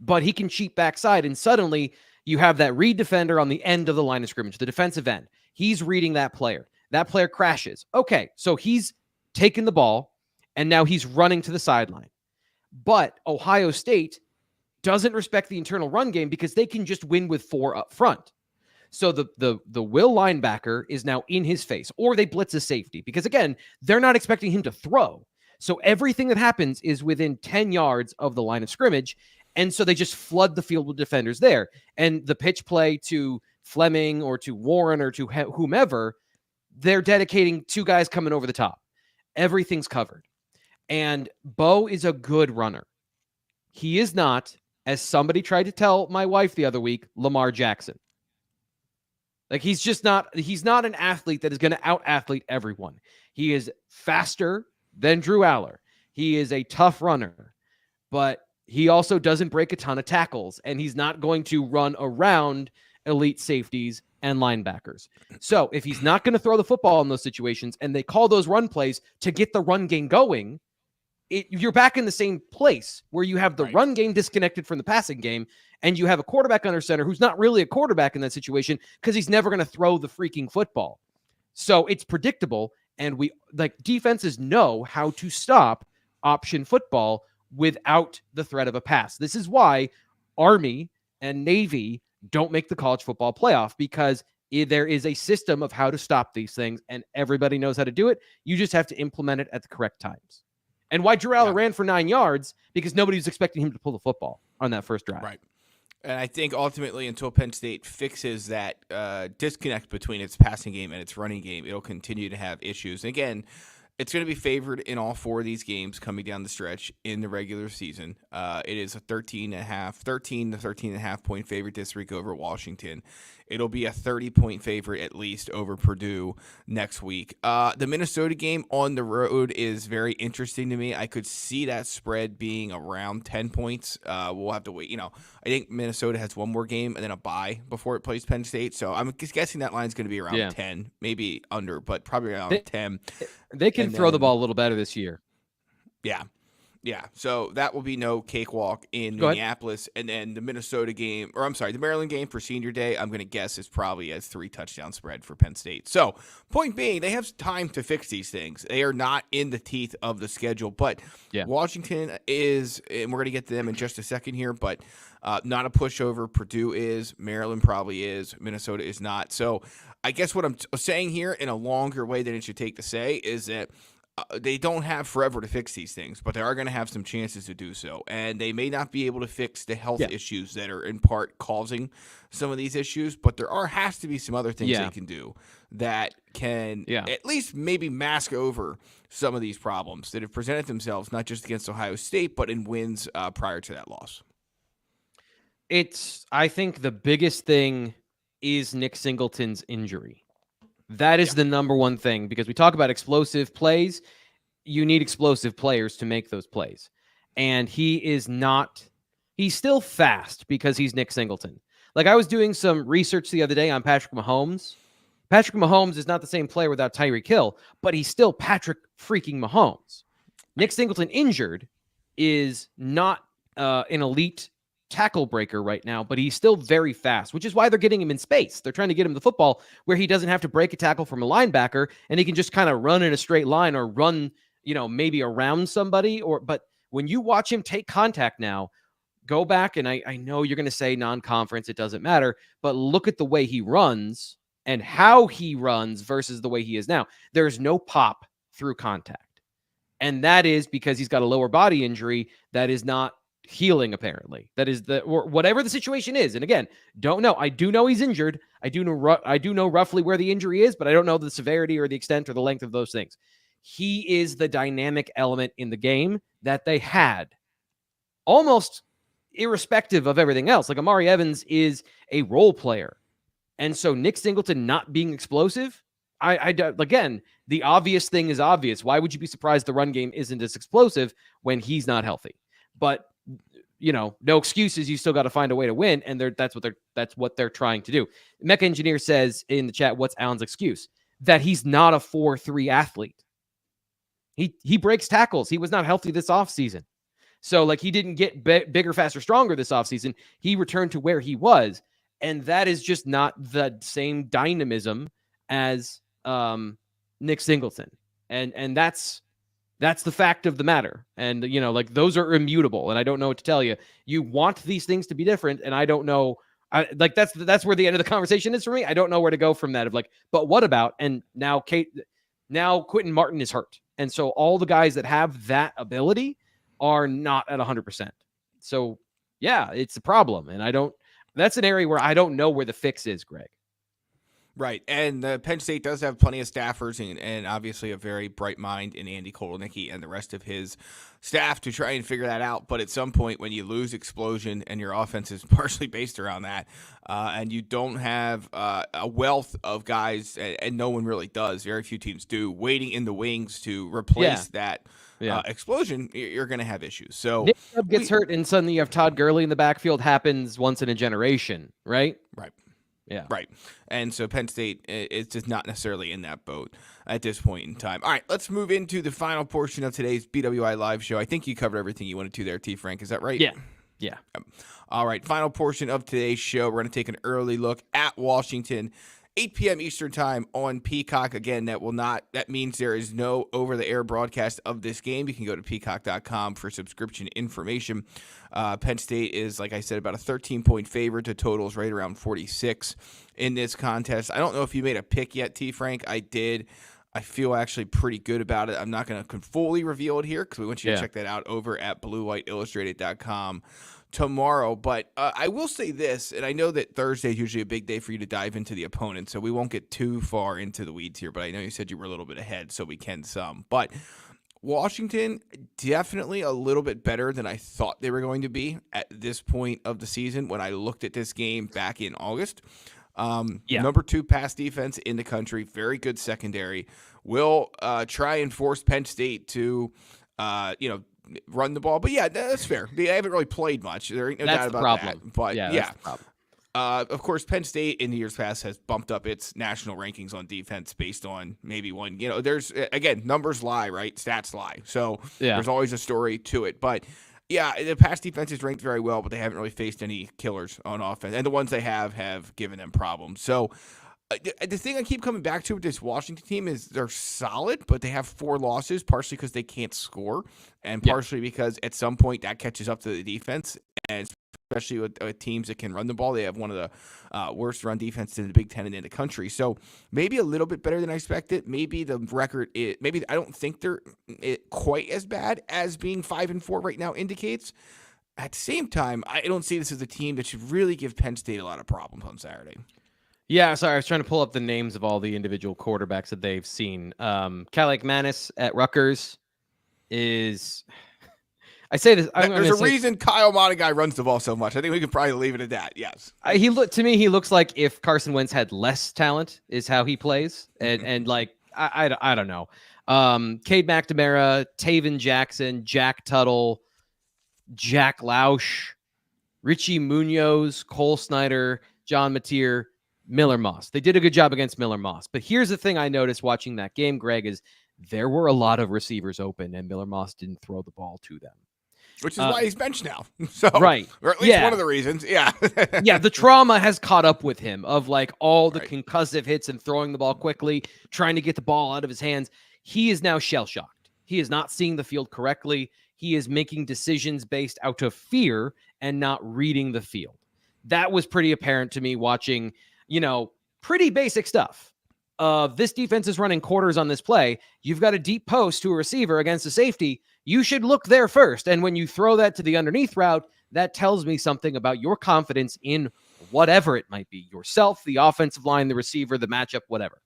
but he can cheat backside, and suddenly you have that read defender on the end of the line of scrimmage, the defensive end. He's reading that player. That player crashes. Okay, so he's taken the ball, and now he's running to the sideline. But Ohio State doesn't respect the internal run game because they can just win with 4 up front. So the will linebacker is now in his face, or they blitz a safety because, again, they're not expecting him to throw. So everything that happens is within 10 yards of the line of scrimmage, and so they just flood the field with defenders there. And the pitch play to Fleming or to Warren or to whomever, they're dedicating 2 guys coming over the top. Everything's covered. And Bo is a good runner. He is not as somebody tried to tell my wife the other week, Lamar Jackson. Like, he's not an athlete that is going to out-athlete everyone. He is faster than Drew Aller. He is a tough runner, but he also doesn't break a ton of tackles, and he's not going to run around elite safeties and linebackers. So if he's not going to throw the football in those situations, and they call those run plays to get the run game going, you're back in the same place where you have the run game disconnected from the passing game, and you have a quarterback under center who's not really a quarterback in that situation because he's never going to throw the freaking football. So it's predictable, and defenses know how to stop option football without the threat of a pass. This is why Army and Navy don't make the college football playoff, because there is a system of how to stop these things, and everybody knows how to do it. You just have to implement it at the correct times. And why Drew Aller ran for 9 yards, because nobody was expecting him to pull the football on that first drive. Right. And I think ultimately, until Penn State fixes that disconnect between its passing game and its running game, it'll continue to have issues. And again, it's going to be favored in all 4 of these games coming down the stretch in the regular season. It is a 13 to 13.5 point favorite this week over Washington. It'll be a 30-point favorite at least over Purdue next week. The Minnesota game on the road is very interesting to me. I could see that spread being around 10 points. We'll have to wait. I think Minnesota has one more game and then a bye before it plays Penn State. So I'm guessing that line's going to be around 10, maybe under, but probably around 10. They can throw the ball a little better this year. Yeah. Yeah, so that will be no cakewalk in Minneapolis. And then the the Maryland game for Senior Day, I'm going to guess is probably a 3-touchdown spread for Penn State. So, point being, they have time to fix these things. They are not in the teeth of the schedule. But Washington is, and we're going to get to them in just a second here, but not a pushover. Purdue is. Maryland probably is. Minnesota is not. So, I guess what I'm saying here in a longer way than it should take to say is that they don't have forever to fix these things, but they are going to have some chances to do so. And they may not be able to fix the health issues that are in part causing some of these issues, but has to be some other things they can do that can at least maybe mask over some of these problems that have presented themselves, not just against Ohio State, but in wins prior to that loss. I think the biggest thing is Nick Singleton's injury. That is the number one thing, because we talk about explosive plays. You need explosive players to make those plays. And he's still fast because he's Nick Singleton. Like, I was doing some research the other day on Patrick Mahomes. Patrick Mahomes is not the same player without Tyreek Hill, but he's still Patrick freaking Mahomes. Nick Singleton injured is not an elite tackle breaker right now, but he's still very fast, which is why they're getting him in space. They're trying to get him the football where he doesn't have to break a tackle from a linebacker, and he can just kind of run in a straight line or run, maybe around somebody. But when you watch him take contact now, go back, and I know you're going to say non-conference, it doesn't matter, but look at the way he runs and how he runs versus the way he is now. There's no pop through contact. And that is because he's got a lower body injury that is not healing, apparently. That is or whatever the situation is. And again, don't know. I do know he's injured. I do know roughly where the injury is, but I don't know the severity or the extent or the length of those things. He is the dynamic element in the game that they had, almost irrespective of everything else. Like, Amari Evans is a role player. And so Nick Singleton not being explosive, again, the obvious thing is obvious. Why would you be surprised the run game isn't as explosive when he's not healthy? But no excuses. You still got to find a way to win, and that's what they're trying to do. Mecha Engineer says in the chat, "What's Allen's excuse? That he's not a 4-3 athlete. He breaks tackles. He was not healthy this offseason. So, he didn't get bigger, faster, stronger this offseason. He returned to where he was, and that is just not the same dynamism as Nick Singleton. And that's the fact of the matter. And, those are immutable. And I don't know what to tell you. You want these things to be different. And I don't know. That's where the end of the conversation is for me. I don't know where to go from that. But what about, and now Quentin Martin is hurt. And so all the guys that have that ability are not at 100%. So yeah, it's a problem. And that's an area where I don't know where the fix is, Greg. Right. And Penn State does have plenty of staffers and obviously a very bright mind in Andy Kotelnicki and the rest of his staff to try and figure that out. But at some point, when you lose explosion and your offense is partially based around that, and you don't have a wealth of guys, and no one really does, very few teams do, waiting in the wings to replace that explosion, you're going to have issues. So Nick Chubb gets hurt, and suddenly you have Todd Gurley in the backfield. Happens once in a generation, right? Right. Yeah. Right. And so Penn State is just not necessarily in that boat at this point in time. All right, let's move into the final portion of today's BWI Live Show. I think you covered everything you wanted to there, T. Frank. Is that right? Yeah. Yeah. All right, final portion of today's show. We're going to take an early look at Washington, 8 p.m. Eastern time on Peacock. Again, that means there is no over-the-air broadcast of this game. You can go to peacock.com for subscription information. Penn State is, like I said, about a 13-point favorite to totals right around 46 in this contest. I don't know if you made a pick yet, T. Frank. I did. I feel actually pretty good about it. I'm not going to fully reveal it here because we want you to check that out over at bluewhiteillustrated.com tomorrow. But I will say this, and I know that Thursday is usually a big day for you to dive into the opponent, so we won't get too far into the weeds here, but I know you said you were a little bit ahead, so we can some. But Washington, definitely a little bit better than I thought they were going to be at this point of the season when I looked at this game back in August. Number 2 pass defense in the country, very good secondary. Will try and force Penn State to, run the ball. But yeah, that's fair. They haven't really played much. There ain't no doubt about that. But yeah. Of course, Penn State in the years past has bumped up its national rankings on defense based on maybe one. There's, again, numbers lie, right? Stats lie. So there's always a story to it. But yeah, the pass defense is ranked very well, but they haven't really faced any killers on offense. And the ones they have given them problems. So the thing I keep coming back to with this Washington team is they're solid, but they have 4 losses, partially because they can't score, and partially because at some point that catches up to the defense. And especially with teams that can run the ball, they have one of the worst run defenses in the Big Ten and in the country. So maybe a little bit better than I expected. Maybe the record maybe I don't think they're quite as bad as being 5-4 right now indicates. At the same time, I don't see this as a team that should really give Penn State a lot of problems on Saturday. Yeah, sorry, I was trying to pull up the names of all the individual quarterbacks that they've seen. Calic Manis at Rutgers is... I say this. There's a reason Kyle Monaghan runs the ball so much. I think we could probably leave it at that. Yes. To me, he looks like if Carson Wentz had less talent, is how he plays. And like, I don't know. Cade McNamara, Taven Jackson, Jack Tuttle, Jack Lausch, Richie Munoz, Cole Snyder, John Mateer, Miller Moss. They did a good job against Miller Moss. But here's the thing I noticed watching that game, Greg, is there were a lot of receivers open, and Miller Moss didn't throw the ball to them. Which is why he's benched now. So, right. Or at least one of the reasons. Yeah. Yeah, the trauma has caught up with him of like all the concussive hits and throwing the ball quickly, trying to get the ball out of his hands. He is now shell-shocked. He is not seeing the field correctly. He is making decisions based out of fear and not reading the field. That was pretty apparent to me watching, pretty basic stuff. This defense is running quarters on this play. You've got a deep post to a receiver against a safety. You should look there first. And when you throw that to the underneath route, that tells me something about your confidence in whatever it might be, yourself, the offensive line, the receiver, the matchup, whatever.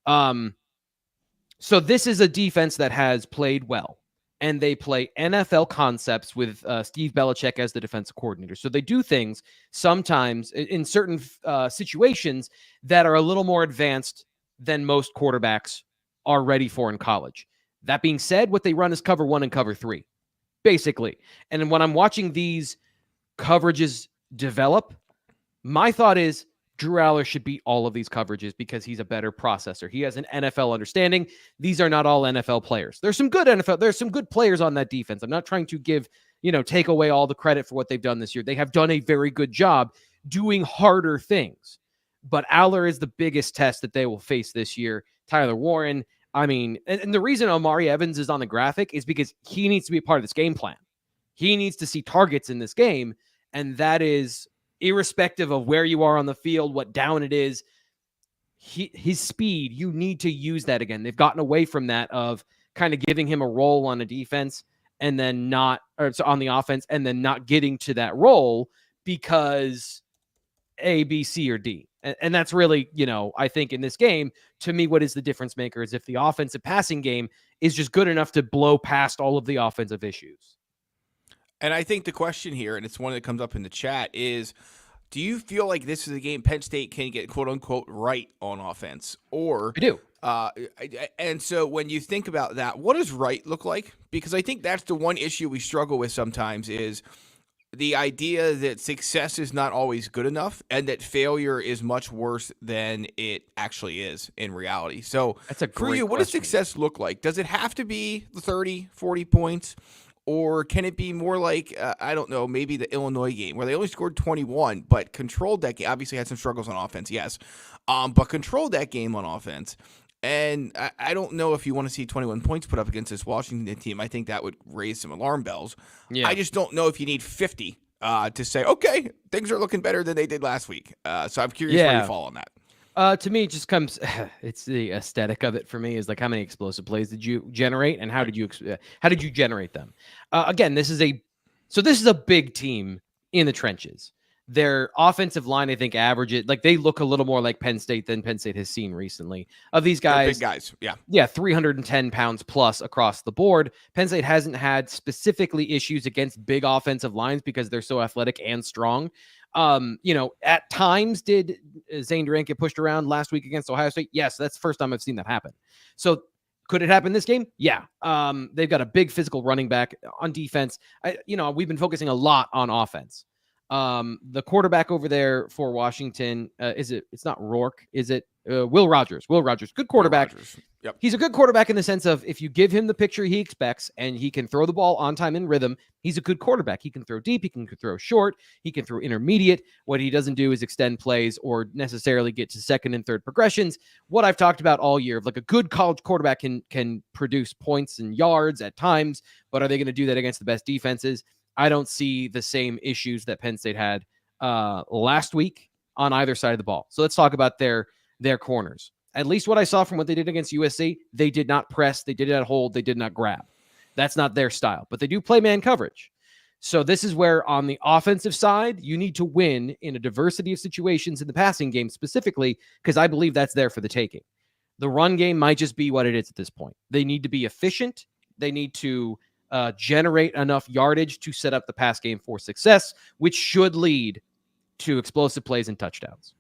So this is a defense that has played well, and they play NFL concepts with Steve Belichick as the defensive coordinator. So they do things sometimes in certain situations that are a little more advanced than most quarterbacks are ready for in college. That being said, what they run is cover 1 and cover 3, basically. And when I'm watching these coverages develop, my thought is Drew Aller should beat all of these coverages because he's a better processor. He has an NFL understanding. These are not all NFL players. There's some good players on that defense. I'm not trying to take away all the credit for what they've done this year. They have done a very good job doing harder things. But Aller is the biggest test that they will face this year. Tyler Warren, and the reason Omari Evans is on the graphic is because he needs to be a part of this game plan. He needs to see targets in this game, and that is irrespective of where you are on the field, what down it is. His speed, you need to use that again. They've gotten away from that of kind of giving him a role on a defense and then on the offense and then not getting to that role because A, B, C, or D. And that's really, I think in this game, to me, what is the difference maker is if the offensive passing game is just good enough to blow past all of the offensive issues. And I think the question here, and it's one that comes up in the chat, is do you feel like this is a game Penn State can get quote unquote right on offense? Or I do. And so when you think about that, what does right look like? Because I think that's the one issue we struggle with sometimes is the idea that success is not always good enough and that failure is much worse than it actually is in reality. So That's a for great you, what does question. success look like? Does it have to be 30, 40 points? Or can it be more like, I don't know, maybe the Illinois game where they only scored 21, but controlled that game? Obviously had some struggles on offense, yes, but controlled that game on offense. And I don't know if you want to see 21 points put up against this Washington team. I think that would raise some alarm bells. Yeah. I just don't know if you need 50 to say, okay, things are looking better than they did last week. So I'm curious where you fall on that. To me, it just comes. It's the aesthetic of it for me. Is like how many explosive plays did you generate, and how did you generate them? Again, this is a big team in the trenches. Their offensive line, I think, averages like they look a little more like Penn State than Penn State has seen recently. Of these guys, they're big guys, yeah, 310 pounds plus across the board. Penn State hasn't had specifically issues against big offensive lines because they're so athletic and strong. At times did Zane Durant get pushed around last week against Ohio State? Yes, that's the first time I've seen that happen. So could it happen this game? Yeah. They've got a big physical running back on defense. We've been focusing a lot on offense. The quarterback over there for Washington, it's not Rourke, is it? Will Rogers. Good quarterback. Yep. He's a good quarterback in the sense of if you give him the picture he expects and he can throw the ball on time in rhythm, he's a good quarterback. He can throw deep, he can throw short, he can throw intermediate. What he doesn't do is extend plays or necessarily get to second and third progressions. What I've talked about all year, like a good college quarterback can produce points and yards at times, but are they going to do that against the best defenses? I don't see the same issues that Penn State had last week on either side of the ball. So let's talk about their corners. At least what I saw from what they did against USC, they did not press, they did not hold, they did not grab. That's not their style, but they do play man coverage. So this is where on the offensive side, you need to win in a diversity of situations in the passing game specifically, because I believe that's there for the taking. The run game might just be what it is at this point. They need to be efficient. They need to generate enough yardage to set up the pass game for success, which should lead to explosive plays and touchdowns.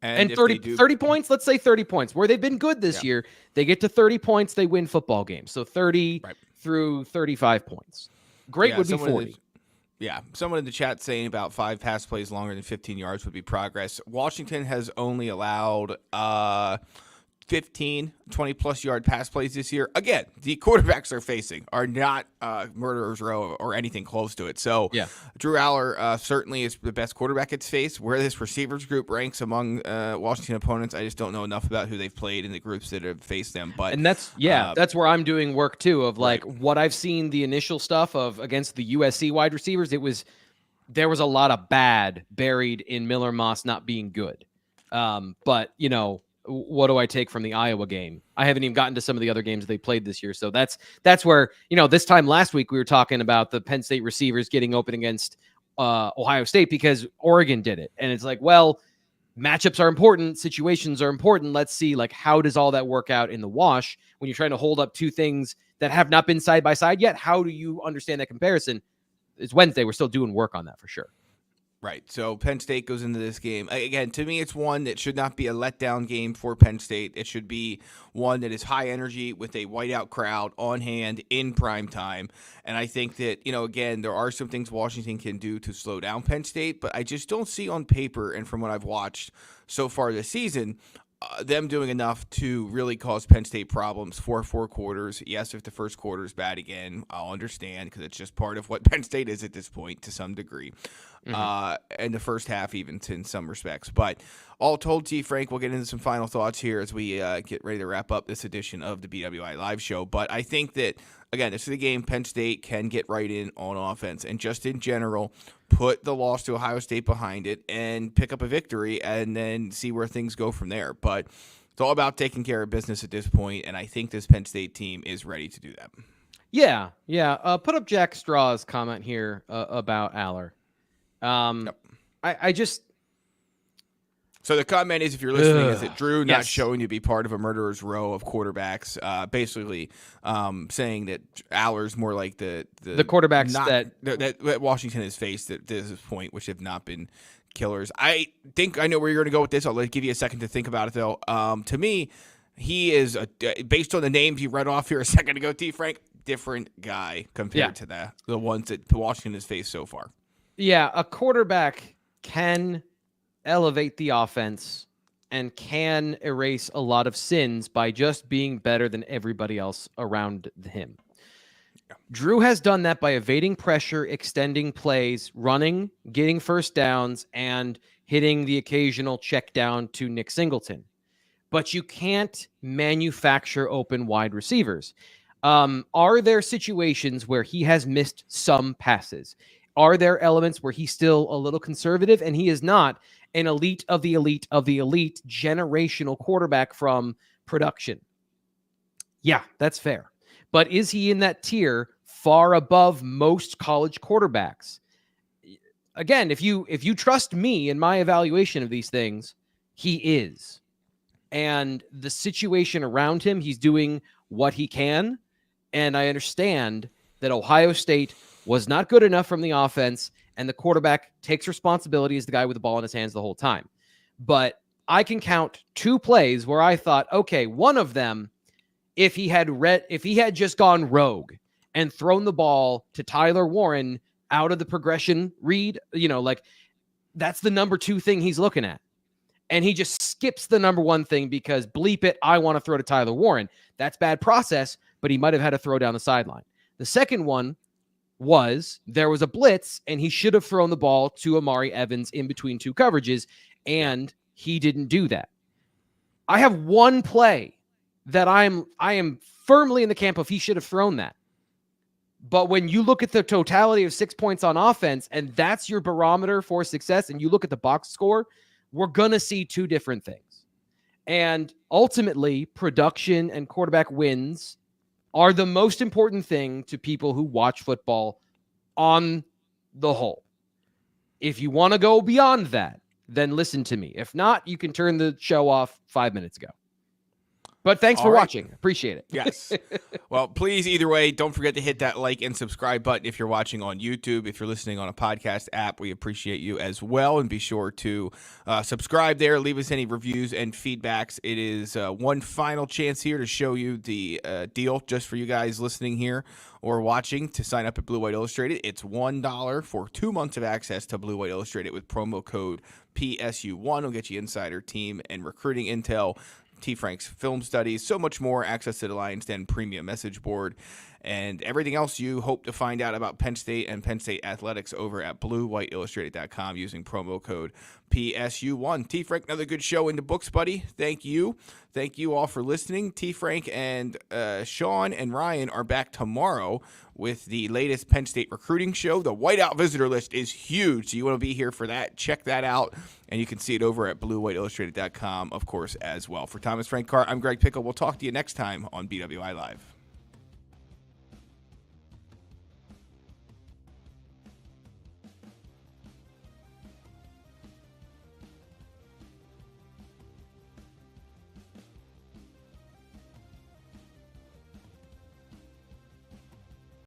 And 30 points, let's say 30 points, where they've been good this year. They get to 30 points, they win football games. So 30 through 35 points. Great would be 40. Someone in the chat saying about 5 pass plays longer than 15 yards would be progress. Washington has only allowed 15, 20-plus yard pass plays this year. Again, the quarterbacks they're facing are not murderer's row or anything close to it. So Drew Aller certainly is the best quarterback it's faced. Where this receivers group ranks among Washington opponents, I just don't know enough about who they've played in the groups that have faced them. But that's where I'm doing work too of like what I've seen the initial stuff of against the USC wide receivers. There was a lot of bad buried in Miller Moss not being good. But what do I take from the Iowa game? I haven't even gotten to some of the other games they played this year. So that's where, this time last week we were talking about the Penn State receivers getting open against Ohio State because Oregon did it. And it's like, well, matchups are important. Situations are important. Let's see, like, how does all that work out in the wash when you're trying to hold up two things that have not been side by side yet? How do you understand that comparison? It's Wednesday. We're still doing work on that for sure. Right. So Penn State goes into this game. Again, to me, it's one that should not be a letdown game for Penn State. It should be one that is high energy with a whiteout crowd on hand in prime time. And I think that, again, there are some things Washington can do to slow down Penn State, but I just don't see on paper and from what I've watched so far this season, them doing enough to really cause Penn State problems for 4 quarters. Yes, if the first quarter is bad again, I'll understand because it's just part of what Penn State is at this point to some degree. And the first half even in some respects. But all told, T. Frank, we'll get into some final thoughts here as we get ready to wrap up this edition of the BWI Live Show. But I think that, again, this is a game Penn State can get right in on offense. And just in general, put the loss to Ohio State behind it and pick up a victory and then see where things go from there. But it's all about taking care of business at this point, and I think this Penn State team is ready to do that. Yeah. Put up Jack Straw's comment here about Aller. I just So the comment is, if you're listening, is that Drew not Yes. showing to be part of a murderer's row of quarterbacks, basically saying that Aller's more like the quarterbacks that Washington has faced at this point, which have not been killers. I think I know where you're going to go with this. I'll give you a second to think about it, though. To me, he is, based on the names you read off here a second ago, T. Frank, different guy compared to the ones that Washington has faced so far. Yeah, a quarterback can elevate the offense and can erase a lot of sins by just being better than everybody else around him. Yeah. Drew has done that by evading pressure, extending plays, running, getting first downs, and hitting the occasional check down to Nick Singleton. But you can't manufacture open wide receivers. Are there situations where he has missed some passes? Are there elements where he's still a little conservative? And he is not an elite of the elite of the elite generational quarterback from production. Yeah, that's fair. But is he in that tier far above most college quarterbacks? Again, if you trust me in my evaluation of these things, he is. And the situation around him, he's doing what he can. And I understand that Ohio State was not good enough from the offense, and the quarterback takes responsibility as the guy with the ball in his hands the whole time. But I can count 2 plays where I thought, okay, one of them, if he had just gone rogue and thrown the ball to Tyler Warren out of the progression read, that's the number 2 thing he's looking at. And he just skips the number 1 thing because bleep it, I want to throw to Tyler Warren. That's bad process, but he might have had to throw down the sideline. The second one was there was a blitz and he should have thrown the ball to Amari Evans in between 2 coverages, and he didn't do that. I have 1 play that I am firmly in the camp of he should have thrown that. But when you look at the totality of 6 points on offense, and that's your barometer for success, and you look at the box score, we're going to see 2 different things. And ultimately, production and quarterback wins are the most important thing to people who watch football on the whole. If you want to go beyond that, then listen to me. If not, you can turn the show off 5 minutes ago. But thanks for watching. Appreciate it. Yes. Well, please, either way, don't forget to hit that like and subscribe button if you're watching on YouTube. If you're listening on a podcast app, we appreciate you as well. And be sure to subscribe there. Leave us any reviews and feedbacks. It is one final chance here to show you the deal just for you guys listening here or watching to sign up at Blue White Illustrated. It's $1 for 2 months of access to Blue White Illustrated with promo code PSU1. It'll get you insider team and recruiting intel, T. Frank's film studies, so much more, access to the Lion's Den premium message board, and everything else you hope to find out about Penn State and Penn State athletics over at BlueWhiteIllustrated.com using promo code PSU1. T. Frank, another good show in the books, buddy. Thank you. Thank you all for listening. T. Frank and Sean and Ryan are back tomorrow with the latest Penn State recruiting show. The whiteout visitor list is huge, so you want to be here for that. Check that out, and you can see it over at BlueWhiteIllustrated.com, of course, as well. For Thomas Frank Carr, I'm Greg Pickel. We'll talk to you next time on BWI Live.